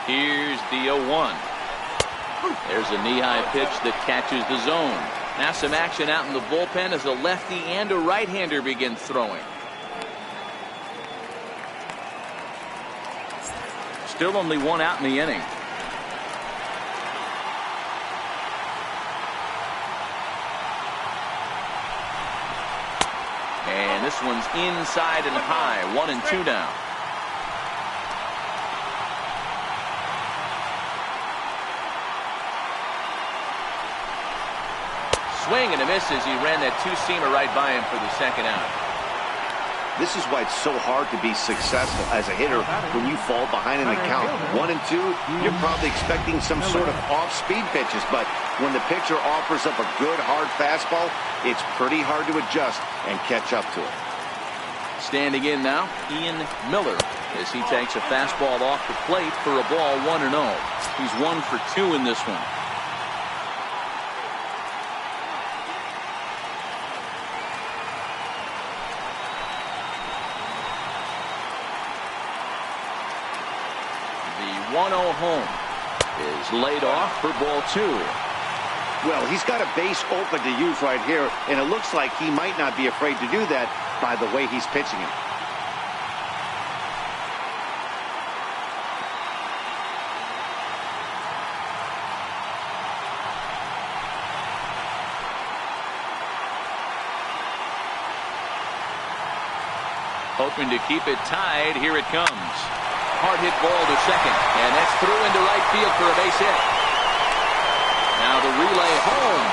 Here's the 0-1. There's a knee-high pitch that catches the zone. Now some action out in the bullpen as a lefty and a right-hander begin throwing. Still only one out in the inning. And this one's inside and high. 1-2 now. Swing and a miss as he ran that two-seamer right by him for the second out. This is why it's so hard to be successful as a hitter when you fall behind in the count. 1-2, you're probably expecting some sort of off-speed pitches, but when the pitcher offers up a good, hard fastball, it's pretty hard to adjust and catch up to it. Standing in now, Ian Miller, as he takes a fastball off the plate for a ball 1-0. He's 1 for 2 in this one. The 1-0 home is laid off for ball 2. Well, he's got a base open to use right here, and it looks like he might not be afraid to do that by the way he's pitching it. Hoping to keep it tied. Here it comes. Hard hit ball to second, and that's through into right field for a base hit. Now the relay home,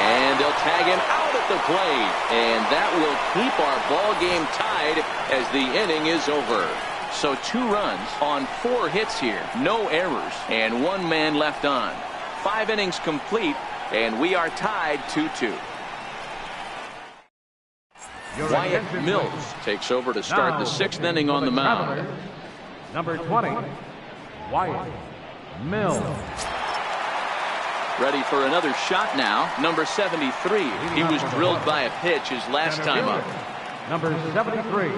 and they'll tag him out at the plate, and that will keep our ball game tied as the inning is over. So 2 runs on 4 hits here, no errors, and 1 man left on. 5 innings complete, and we are tied 2-2. Wyatt Mills takes over to start the 6th inning on the mound. Number 20, Wyatt Mills. Ready for another shot now. Number 73. He was drilled by a pitch his last time up. Number 73.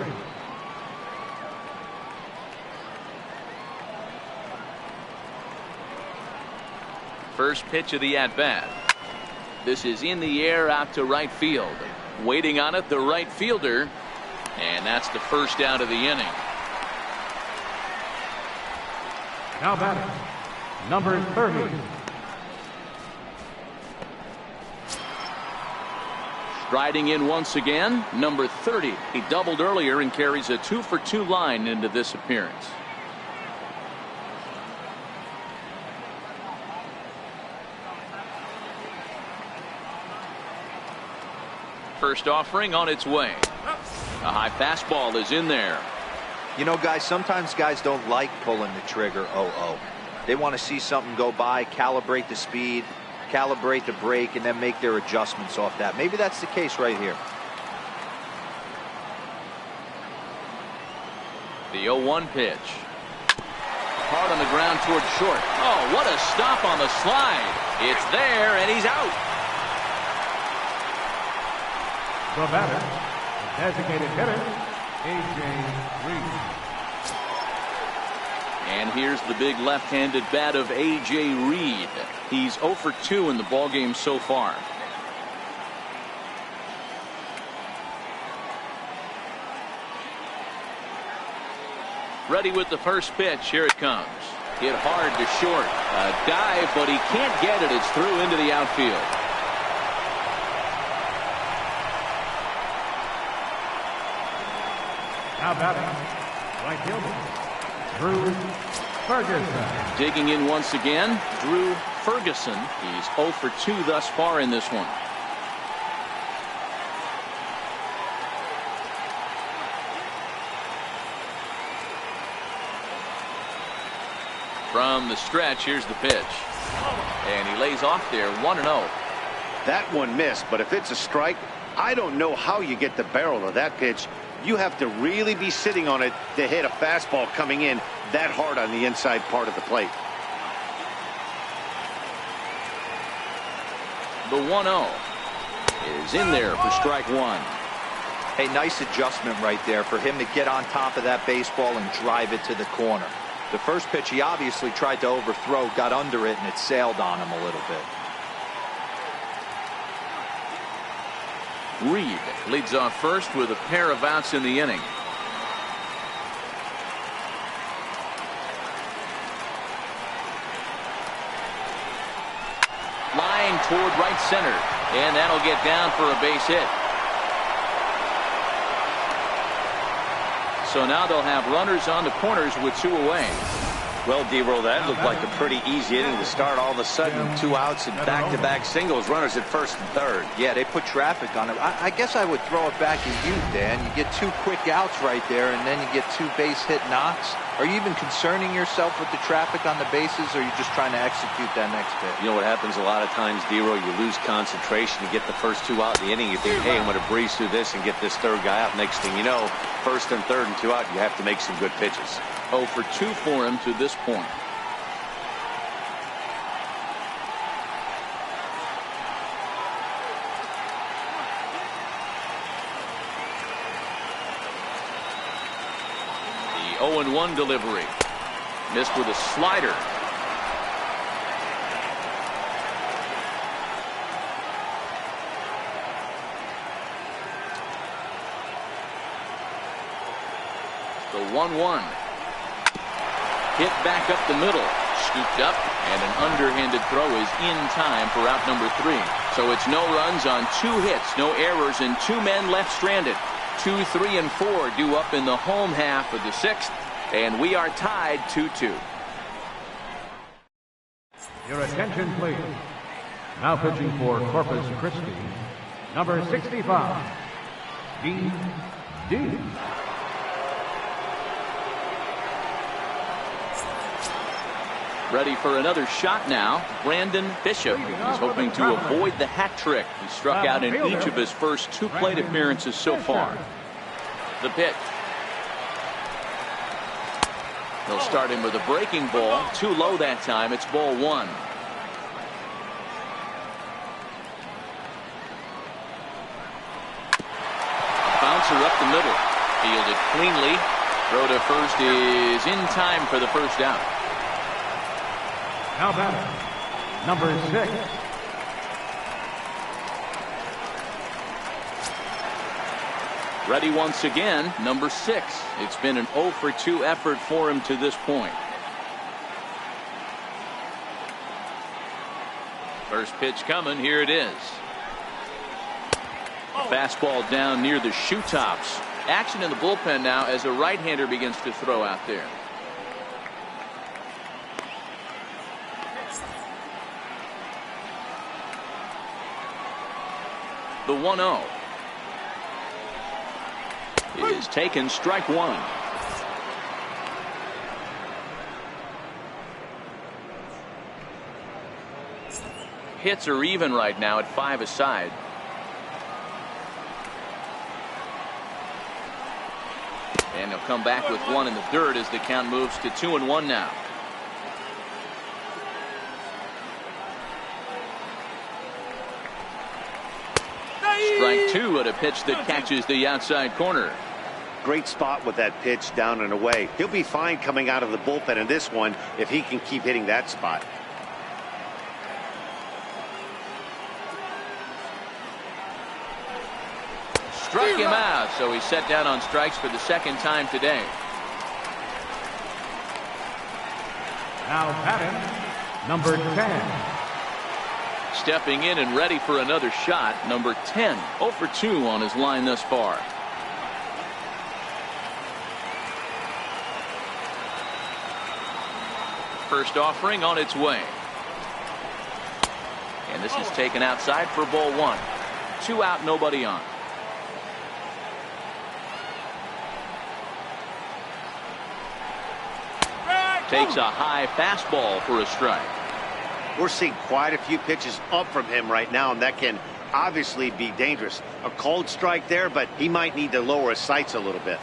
First pitch of the at-bat. This is in the air out to right field. Waiting on it, the right fielder. And that's the first out of the inning. Now batting, number 30. Striding in once again, number 30. He doubled earlier and carries a 2 for 2 line into this appearance. First offering on its way. A high fastball is in there. You know, guys, sometimes guys don't like pulling the trigger 0-0. They want to see something go by, calibrate the speed, calibrate the break, and then make their adjustments off that. Maybe that's the case right here. The 0-1 pitch. Hard on the ground toward short. Oh, what a stop on the slide. It's there, and he's out. The batter, designated hitter, A.J. Reed. And here's the big left-handed bat of A.J. Reed. He's 0 for 2 in the ballgame so far. Ready with the first pitch. Here it comes. Hit hard to short. A dive, but he can't get it. It's through into the outfield. Now batting, right fielder, Drew Ferguson. Digging in once again, Drew Ferguson. He's 0 for 2 thus far in this one. From the stretch, here's the pitch. And he lays off there, 1-0. That one missed, but if it's a strike, I don't know how you get the barrel of that pitch. You have to really be sitting on it to hit a fastball coming in that hard on the inside part of the plate. The 1-0 is in there for strike one. Hey, nice adjustment right there for him to get on top of that baseball and drive it to the corner. The first pitch he obviously tried to overthrow, got under it, and it sailed on him a little bit. Reed leads off first with a pair of outs in the inning. Line toward right center, and that'll get down for a base hit. So now they'll have runners on the corners with 2 away. Well, D-Roll, that looked like a pretty easy inning to start. All of a sudden, 2 outs and back-to-back singles, runners at first and third. Yeah, they put traffic on it. I guess I would throw it back at you, Dan. You get 2 quick outs right there, and then you get 2 base hit knocks. Are you even concerning yourself with the traffic on the bases, or are you just trying to execute that next pitch? You know what happens a lot of times, D-Roll? You lose concentration to get the first 2 out in the inning. You think, hey, I'm going to breeze through this and get this third guy out. Next thing you know, first and third and 2 out, you have to make some good pitches. 0 for 2 for him to this point. The 0-1 delivery. Missed with a slider. The 1-1. Hit back up the middle. Scooped up, and an underhanded throw is in time for out number 3. So it's no runs on 2 hits, no errors, and 2 men left stranded. 2, 3, and 4 due up in the home half of the 6th, and we are tied 2-2. Your attention, please. Now pitching for Corpus Christi, number 65, Dean Dees. Ready for another shot now, Brandon Bishop. He's hoping to avoid the hat trick. He struck out in each of his first 2 plate appearances so far. The pitch. He'll start him with a breaking ball. Too low that time. It's ball 1. Bouncer up the middle. Fielded cleanly. Throw to first is in time for the first out. Now batter, number 6. Ready once again, number 6. It's been an 0 for 2 effort for him to this point. First pitch coming, here it is. Fastball down near the shoe tops. Action in the bullpen now as a right-hander begins to throw out there. The 1-0 is taken, strike 1. Hits are even right now at 5 aside. And he'll come back with 1 in the dirt as the count moves to 2-1 now. Strike 2 at a pitch that catches the outside corner. Great spot with that pitch down and away. He'll be fine coming out of the bullpen in this one if he can keep hitting that spot. Struck him out, so he's set down on strikes for the 2nd time today. Now batting, number 10. Stepping in and ready for another shot, number 10. 0 for 2 on his line thus far. First offering on its way. And this is taken outside for ball one. 2 out, nobody on. Takes a high fastball for a strike. We're seeing quite a few pitches up from him right now, and that can obviously be dangerous. A cold strike there, but he might need to lower his sights a little bit.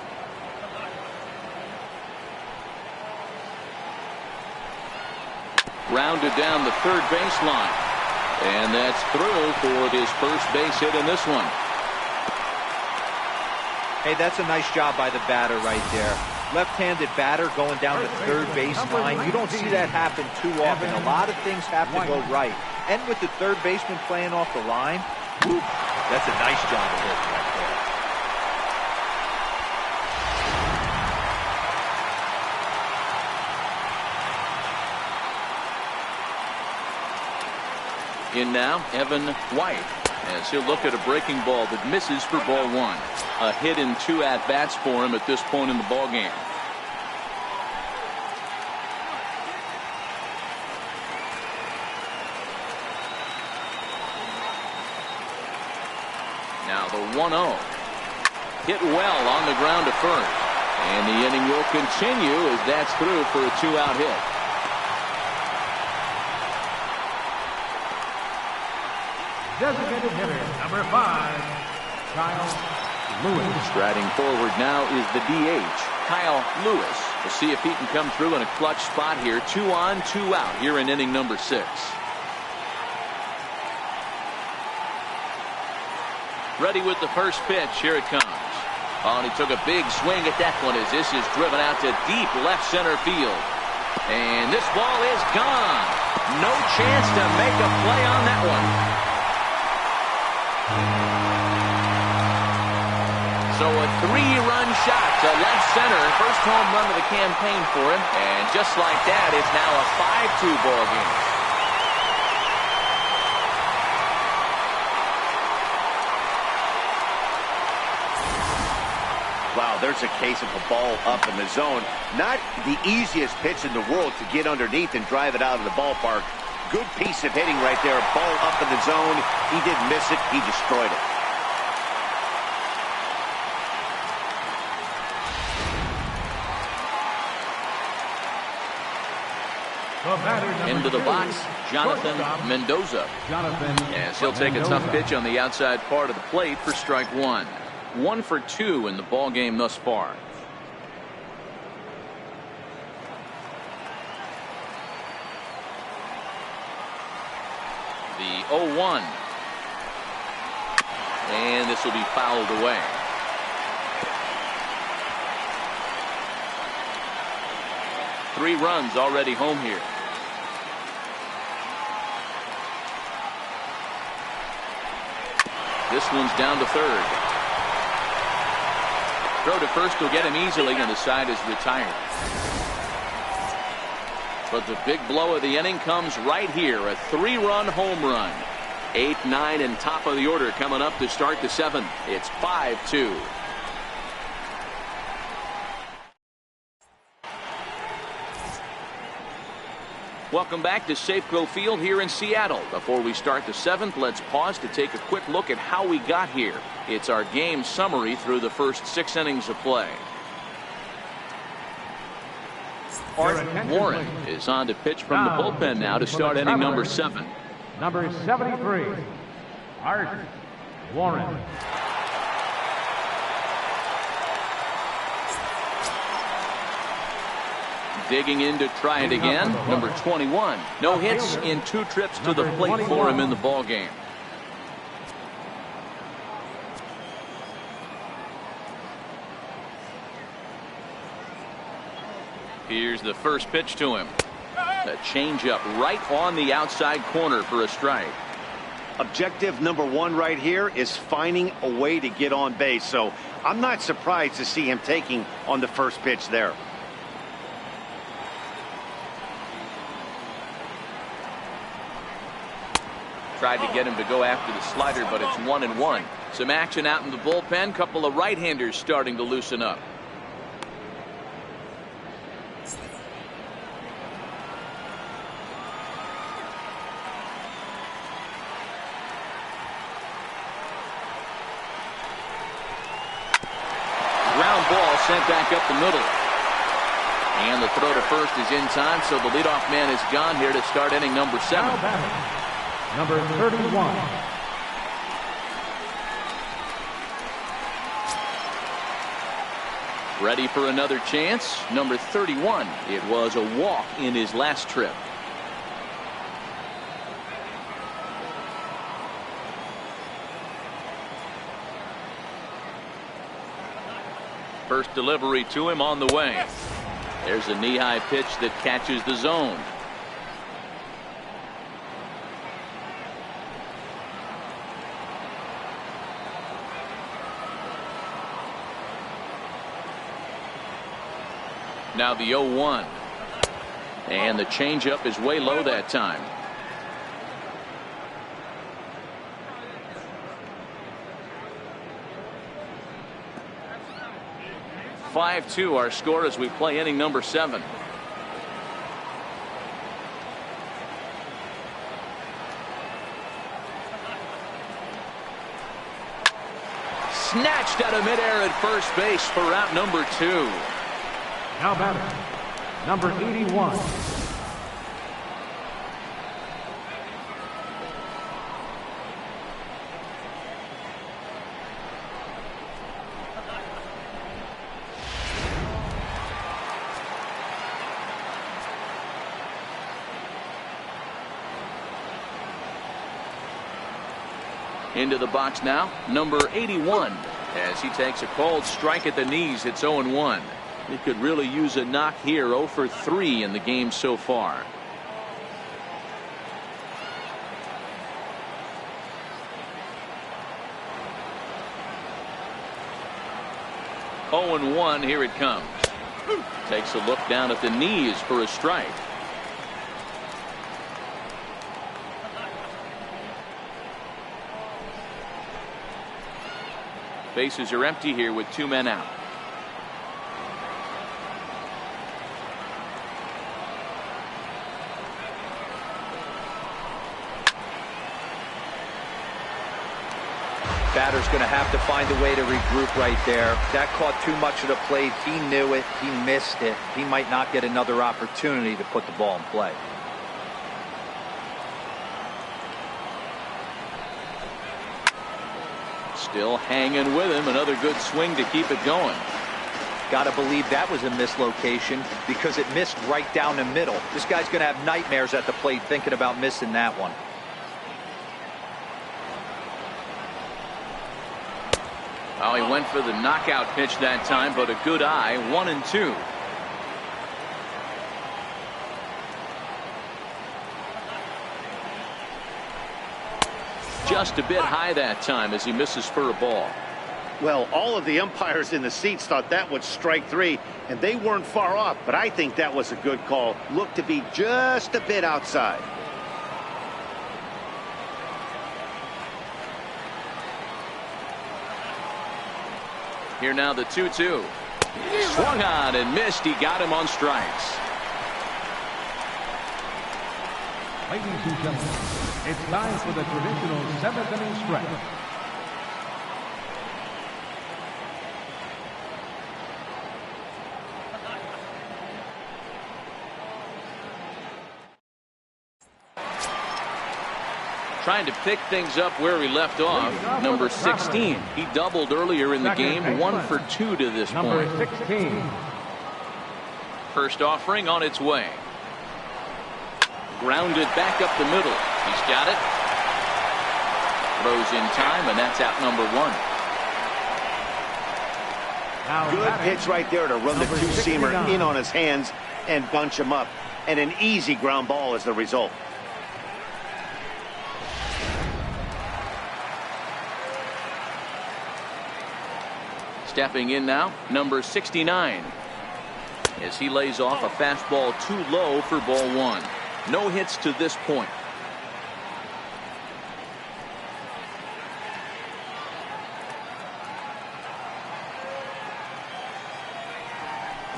Rounded down the third baseline. And that's through for his first base hit in this one. Hey, that's a nice job by the batter right there. Left-handed batter going down the third base line. You don't see that happen too often. A lot of things have to go right. And with the third baseman playing off the line, whoop, that's a nice job of hitting right there. In now, Evan White, as he'll look at a breaking ball that misses for ball one. A hit in 2 at-bats for him at this point in the ball game. Now the 1-0. Hit well on the ground to first. And the inning will continue as that's through for a 2-out hit. Designated hitter, number 5, Kyle Lewis. Striding forward now is the DH, Kyle Lewis. We'll see if he can come through in a clutch spot here. 2 on, 2 out here in inning number 6. Ready with the first pitch. Here it comes. Oh, and he took a big swing at that one as this is driven out to deep left center field. And this ball is gone. No chance to make a play on that one. So a 3-run shot to left center. First home run of the campaign for him. And just like that, it's now a 5-2 ball game. Wow, there's a case of a ball up in the zone. Not the easiest pitch in the world to get underneath and drive it out of the ballpark. Good piece of hitting right there. Ball up in the zone. He didn't miss it. He destroyed it. Into the box, Jonathan Mendoza. As he'll take a tough pitch on the outside part of the plate for strike one. 1 for 2 in the ball game thus far. The 0-1. And this will be fouled away. Three runs already home here. This one's down to third. Throw to first will get him easily, and the side is retired. But the big blow of the inning comes right here. A 3-run home run. 8, 9, and top of the order coming up to start the 7th. It's 5-2. Welcome back to Safeco Field here in Seattle. Before we start the 7th, let's pause to take a quick look at how we got here. It's our game summary through the first 6 innings of play. Art Warren is on to pitch from the bullpen now to start inning number 7. Number 73, Art Warren. Digging in to try it again, number 21. No hits in 2 trips to the plate for him in the ball game. Here's the first pitch to him. A changeup right on the outside corner for a strike. Objective number 1 right here is finding a way to get on base. So I'm not surprised to see him taking on the first pitch there. Tried to get him to go after the slider, but it's 1-1. Some action out in the bullpen. Couple of right-handers starting to loosen up. sent back up the middle. And the throw to first is in time, so the leadoff man is gone here to start inning number 7. Now batting, number 31. Ready for another chance. Number 31. It was a walk in his last trip. First delivery to him on the way. There's a knee-high pitch that catches the zone. Now the 0-1. And the changeup is way low that time. (5-2) our score as we play inning number 7. Snatched out of midair at first base for out number 2. Now batting, number 81. Into the box now, number 81, as he takes a cold strike at the knees. It's 0-1. He could really use a knock here. 0 for 3 in the game so far. Oh, 1. Here it comes. Takes a look down at the knees for a strike. Bases are empty here with 2 men out. Batter's going to have to find a way to regroup right there. That caught too much of the plate. He knew it. He missed it. He might not get another opportunity to put the ball in play. Still hanging with him. Another good swing to keep it going. Got to believe that was a mislocation because it missed right down the middle. This guy's going to have nightmares at the plate thinking about missing that one. Oh, he went for the knockout pitch that time, but a good eye. 1-2. Just a bit high that time as he misses for a ball. Well, all of the umpires in the seats thought that was strike 3, and they weren't far off, but I think that was a good call. Looked to be just a bit outside. Here now the 2-2. Swung on and missed. He got him on strikes. Ladies and gentlemen, it's time for the traditional 7th inning stretch. Trying to pick things up where he left off. Number 16. He doubled earlier in the game. 1 for 2 to this point. Number 16. First offering on its way. Grounded back up the middle. He's got it. Throws in time, and that's out number 1. Good pitch right there to run the two-seamer in on his hands and bunch him up. And an easy ground ball as the result. Stepping in now, number 69. As he lays off a fastball too low for ball 1. No hits to this point.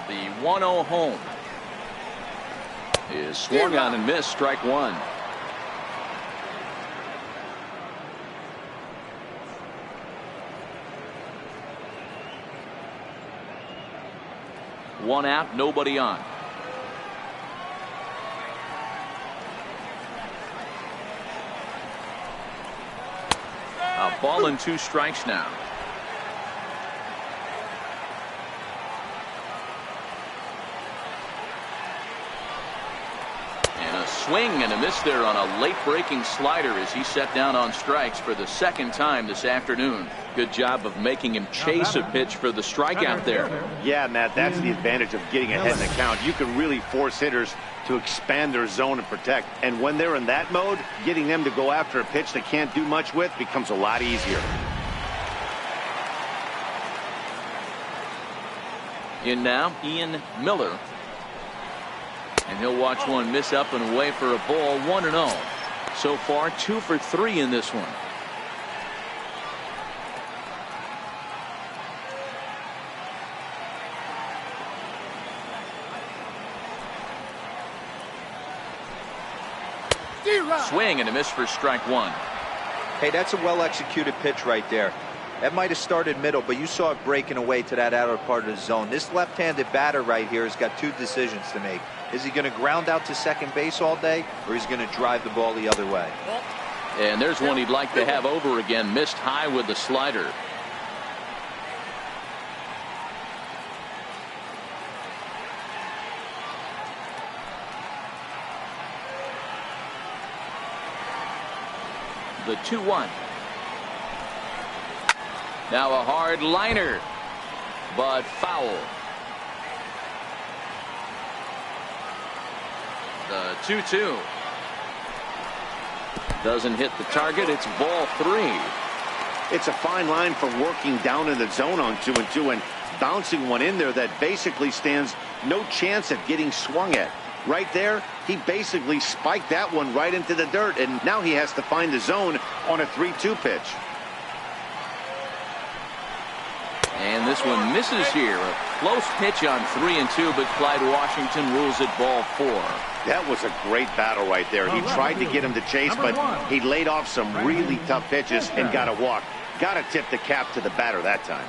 The 1-0 home is swung on and missed. Strike 1. 1 out, nobody on. A ball and 2 strikes now. And a swing and a miss there on a late breaking slider as he set down on strikes for the 2nd time this afternoon. Good job of making him chase a pitch for the strikeout there. Yeah, Matt, that's the advantage of getting ahead in the count. You can really force hitters to expand their zone and protect. And when they're in that mode, getting them to go after a pitch they can't do much with becomes a lot easier. In now, Ian Miller. And he'll watch one miss up and away for a ball, 1-0. So far, 2 for 3 in this one. Swing and a miss for strike 1. Hey, that's a well-executed pitch right there. That might have started middle, but you saw it breaking away to that outer part of the zone. This left-handed batter right here has got 2 decisions to make. Is he going to ground out to second base all day, or is he going to drive the ball the other way? And there's one he'd like to have over again. Missed high with the slider. The 2-1. Now a hard liner, but foul. The 2-2. Doesn't hit the target. It's ball 3. It's a fine line for working down in the zone on 2-2 and bouncing one in there that basically stands no chance at getting swung at. Right there, he basically spiked that one right into the dirt, and now he has to find the zone on a 3-2 pitch. And this one misses here. A close pitch on 3-2, but Clyde Washington rules it ball 4. That was a great battle right there. He tried to get him to chase, but he laid off some really tough pitches and got a walk. Got to tip the cap to the batter that time.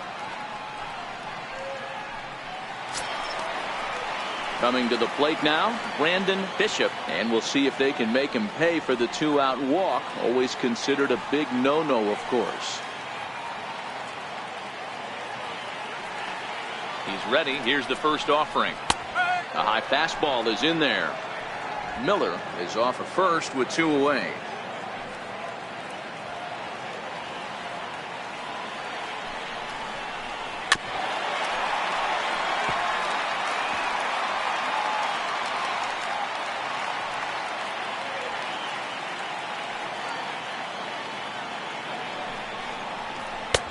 Coming to the plate now, Brandon Bishop, and we'll see if they can make him pay for the 2-out walk. Always considered a big no-no, of course. He's ready. Here's the first offering. A high fastball is in there. Miller is off of first with 2 away.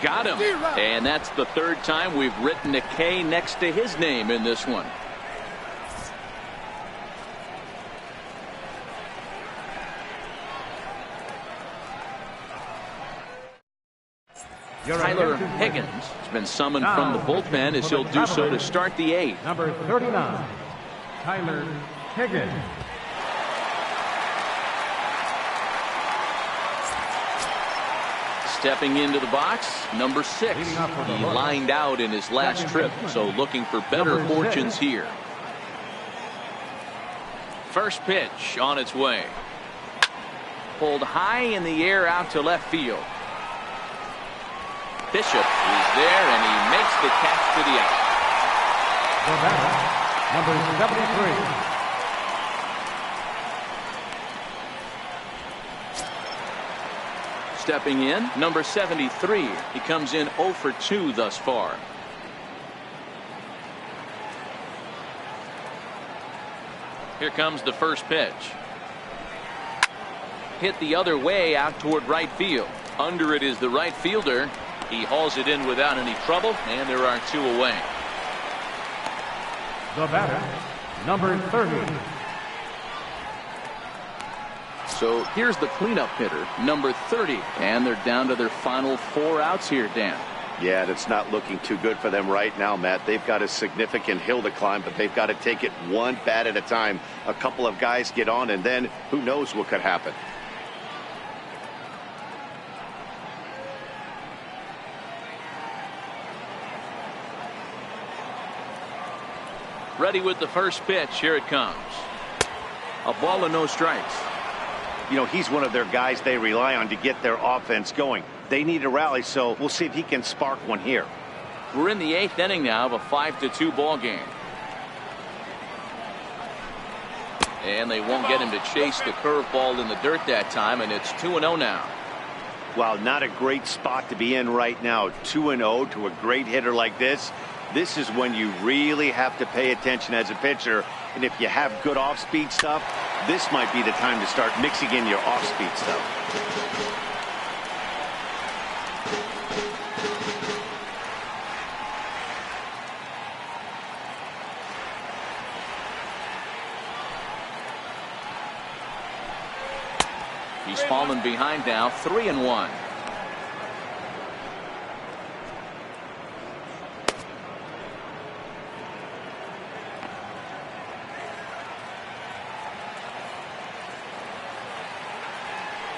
Got him. And that's the 3rd time we've written a K next to his name in this one. Tyler Higgins has been summoned from the bullpen as he'll do so to start the 8th. Number 39, Tyler Higgins. Stepping into the box, number 6. He lined out in his last trip, so looking for better fortunes here. First pitch on its way. Pulled high in the air out to left field. Bishop is there, and he makes the catch for the out. The batter, number 73. Stepping in, number 73. He comes in 0 for 2 thus far. Here comes the first pitch. Hit the other way out toward right field. Under it is the right fielder. He hauls it in without any trouble, and there are 2 away. The batter, number 30. So here's the cleanup hitter, number 30, and they're down to their final 4 outs here, Dan. Yeah, that's not looking too good for them right now, Matt. They've got a significant hill to climb, but they've got to take it one bat at a time. A couple of guys get on, and then who knows what could happen. Ready with the first pitch. Here it comes. A ball and no strikes. You know, he's one of their guys they rely on to get their offense going. They need a rally, so we'll see if he can spark one here. We're in the 8th inning now of a 5-2 ball game. And they won't get him to chase the curveball in the dirt that time, and it's 2-0 now. Wow, not a great spot to be in right now. 2-0 to a great hitter like this. This is when you really have to pay attention as a pitcher. And if you have good off-speed stuff, this might be the time to start mixing in your off-speed stuff. He's fallen behind now, 3-1.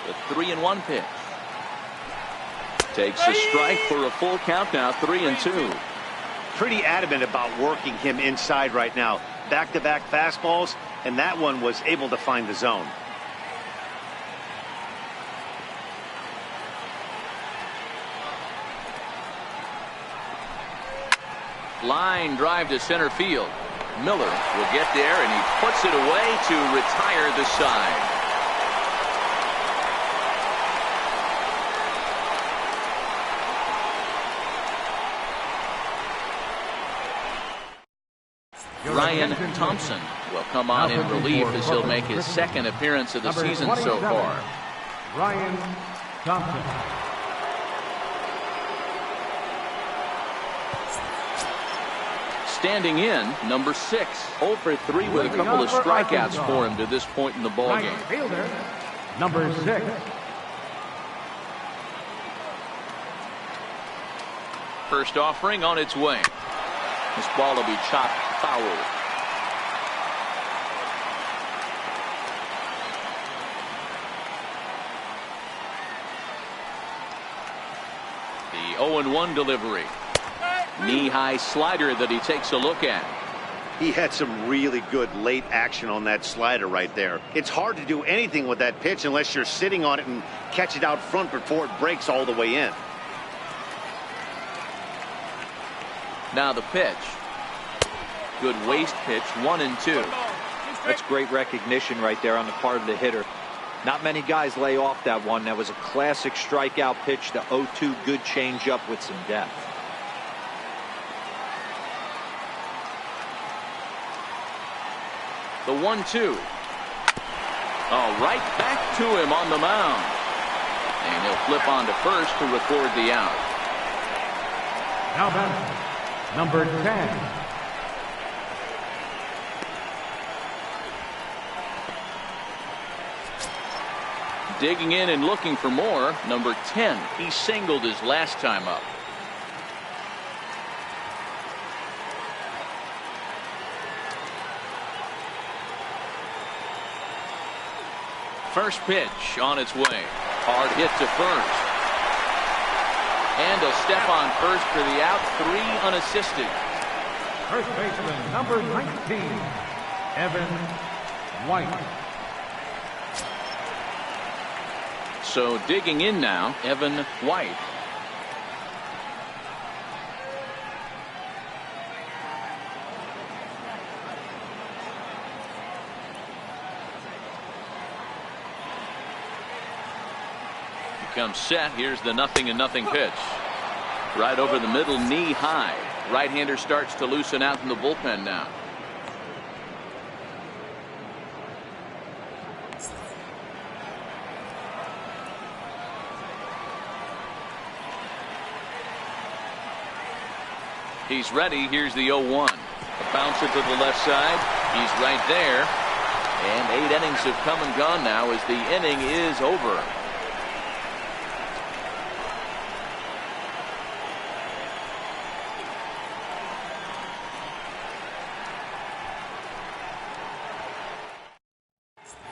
The 3-1 pitch. Takes a strike for a full count now, 3-2. Pretty adamant about working him inside right now. Back-to-back fastballs, and that one was able to find the zone. Line drive to center field. Miller will get there, and he puts it away to retire the side. Ryan Thompson will come on in relief as he'll make his 2nd appearance of the season so far. Ryan Thompson. Standing in, number 6, 0 for 3 with a couple of strikeouts for him to this point in the ballgame. Fielder, number 6. First offering on its way. This ball will be chopped foul. The 0-1 delivery. Knee-high slider that he takes a look at. He had some really good late action on that slider right there. It's hard to do anything with that pitch unless you're sitting on it and catch it out front before it breaks all the way in. Now the pitch. Good waist pitch, 1-2. That's great recognition right there on the part of the hitter. Not many guys lay off that one. That was a classic strikeout pitch. The 0-2 good changeup with some depth. The 1-2. Oh, right back to him on the mound. And he'll flip on to first to record the out. Now back, number 10. Digging in and looking for more, number 10. He singled his last time up. First pitch on its way. Hard hit to first. And a step on first for the out. 3 unassisted. First baseman, number 19, Evan White. So digging in now, Evan White. Comes set. Here's the 0-0 pitch. Right over the middle, knee high. Right-hander starts to loosen out in the bullpen now. He's ready. Here's the 0-1. A bouncer to the left side. He's right there. And 8 innings have come and gone now as the inning is over.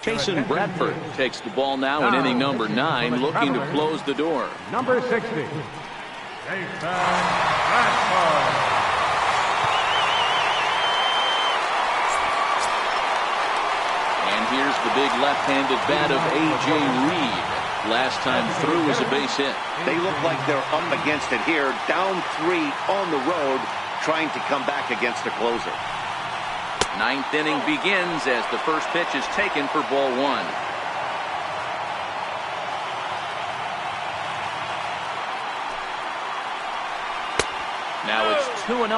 Jason Bradford takes the ball now in inning number 9, looking to close the door. Number 60, Jason Bradford. here's the big left-handed bat of A.J. Reed. Last time through was a base hit. They look like they're up against it here. Down 3 on the road, trying to come back against the closer. Ninth inning begins as the first pitch is taken for ball 1. Now it's 2-0.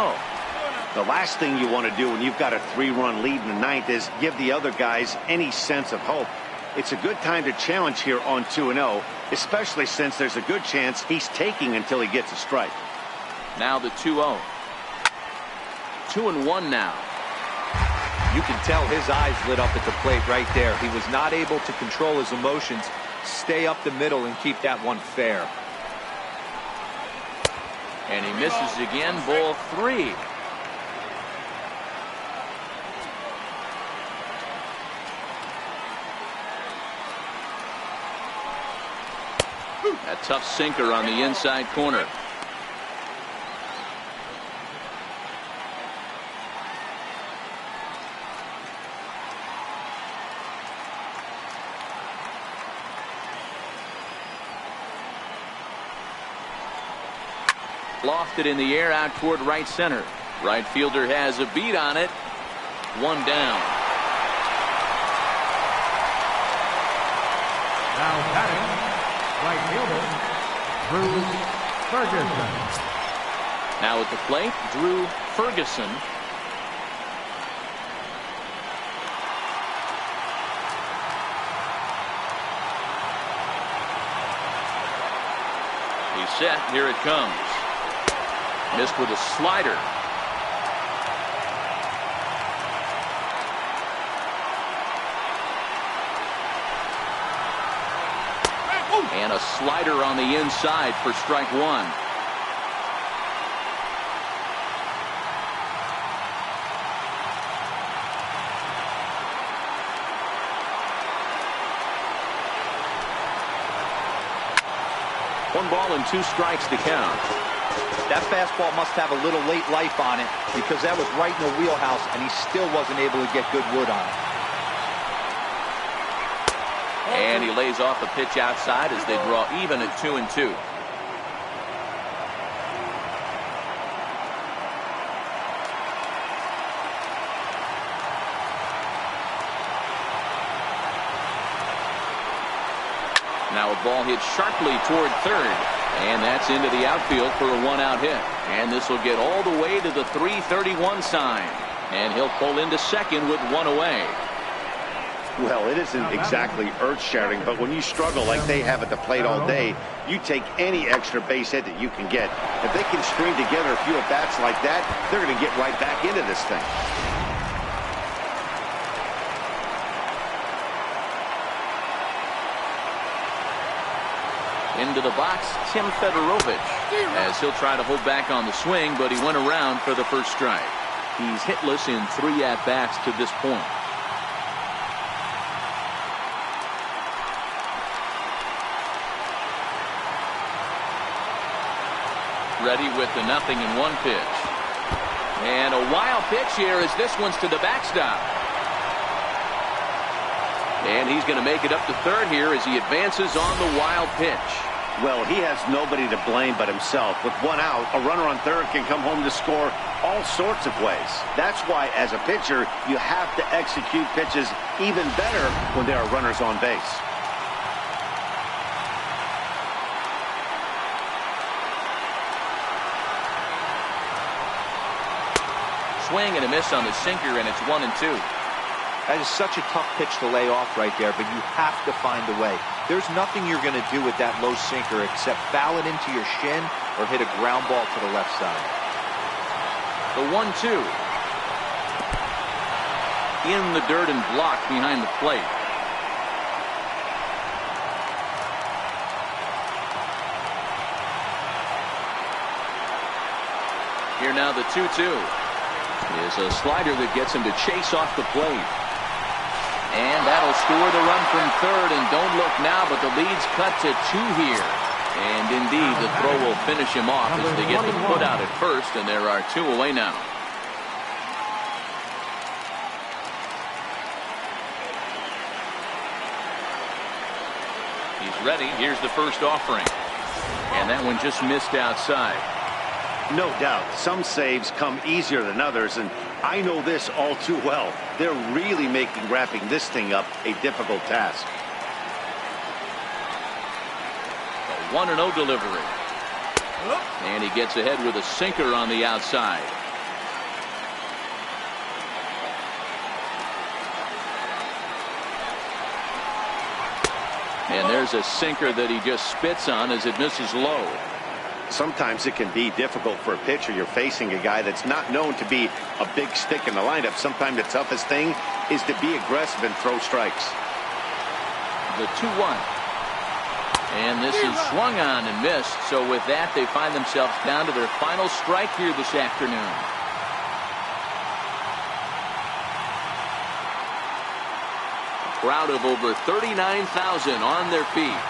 The last thing you want to do when you've got a 3-run lead in the ninth is give the other guys any sense of hope. It's a good time to challenge here on 2-0, especially since there's a good chance he's taking until he gets a strike. Now the 2-0. 2-1 now. You can tell his eyes lit up at the plate right there. He was not able to control his emotions. Stay up the middle and keep that one fair. And he misses again. Ball 3. A tough sinker on the inside corner. Lofted in the air out toward right center. Right fielder has a beat on it. 1 down. Now batting, right fielder, Drew Ferguson. Now at the plate, Drew Ferguson. He's set. Here it comes. Missed with a slider. And a slider on the inside for strike 1. One ball and 2 strikes to count. That fastball must have a little late life on it because that was right in the wheelhouse and he still wasn't able to get good wood on it. And he lays off a pitch outside as they draw even at 2-2. Now a ball hit sharply toward third. And that's into the outfield for a 1-out hit. And this will get all the way to the 331 sign. And he'll pull into second with 1 away. Well, it isn't exactly earth-shattering, but when you struggle like they have at the plate all day, you take any extra base hit that you can get. If they can string together a few at-bats like that, they're going to get right back into this thing. Into the box, Tim Fedorovich, as he'll try to hold back on the swing, but he went around for the first strike. He's hitless in 3 at-bats to this point. Ready with the 0-1 pitch. And a wild pitch here as this one's to the backstop. And he's going to make it up to third here as he advances on the wild pitch. Well, he has nobody to blame but himself. With 1 out, a runner on third can come home to score all sorts of ways. That's why, as a pitcher, you have to execute pitches even better when there are runners on base. Swing and a miss on the sinker, and it's 1-2. That is such a tough pitch to lay off right there, but you have to find a way. There's nothing you're going to do with that low sinker except foul it into your shin or hit a ground ball to the left side. The 1-2. In the dirt and blocked behind the plate. Here now the 2-2. Is a slider that gets him to chase off the plate. And that'll score the run from third, and don't look now, but the lead's cut to 2 here. And indeed, the throw will finish him off as they get the put out at first, and there are 2 away now. Ready, here's the first offering. And that one just missed outside. No doubt, some saves come easier than others, and I know this all too well. They're really making wrapping this thing up a difficult task. A 1-0 delivery. And he gets ahead with a sinker on the outside. And there's a sinker that he just spits on as it misses low. Sometimes it can be difficult for a pitcher. You're facing a guy that's not known to be a big stick in the lineup. Sometimes the toughest thing is to be aggressive and throw strikes. The 2-1. And this is swung on and missed. So with that, they find themselves down to their final strike here this afternoon. A crowd of over 39,000 on their feet.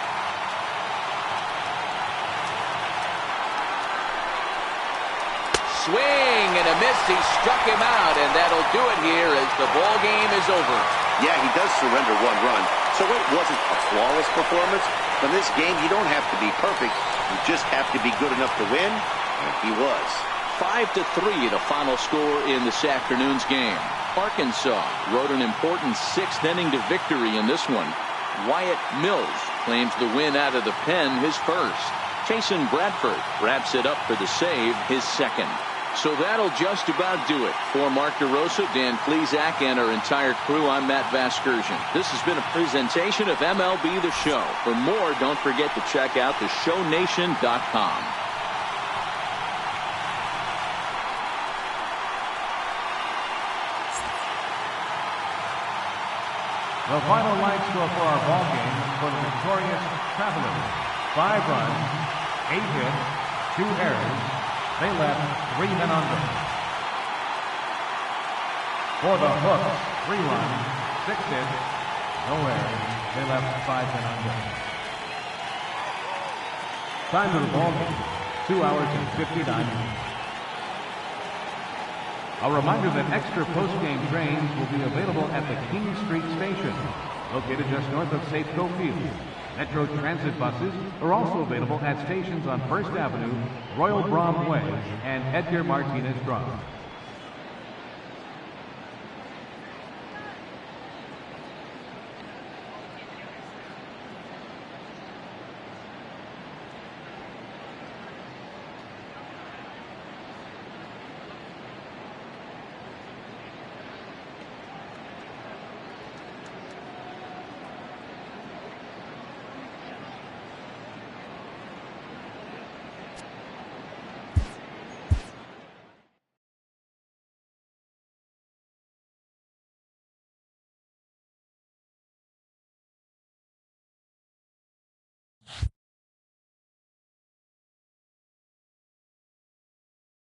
Swing and a miss. He struck him out, and that'll do it here as the ball game is over. Yeah, he does surrender 1 run, so it wasn't a flawless performance. In this game, you don't have to be perfect. You just have to be good enough to win, and he was. 5-3 the final score in this afternoon's game. Arkansas rode an important 6th inning to victory in this one. Wyatt Mills claims the win out of the pen, his first. Jason Bradford wraps it up for the save, his second. So that'll just about do it. For Mark DeRosa, Dan Plesac, and our entire crew, I'm Matt Vasgersian. This has been a presentation of MLB The Show. For more, don't forget to check out theshownation.com. The final line score for our ball game for the victorious Travelers: 5 runs, 8 hits, 2 errors. They left 3 men on base. For the Hooks, 3 runs, 6 hits, no errors. They left 5 men on base. Time of the ball game, 2 hours and 59 minutes. A reminder that extra post-game trains will be available at the King Street Station, located just north of Safeco Field. Metro Transit buses are also available at stations on First Avenue, Royal Brom Way, and Edgar Martinez Drive.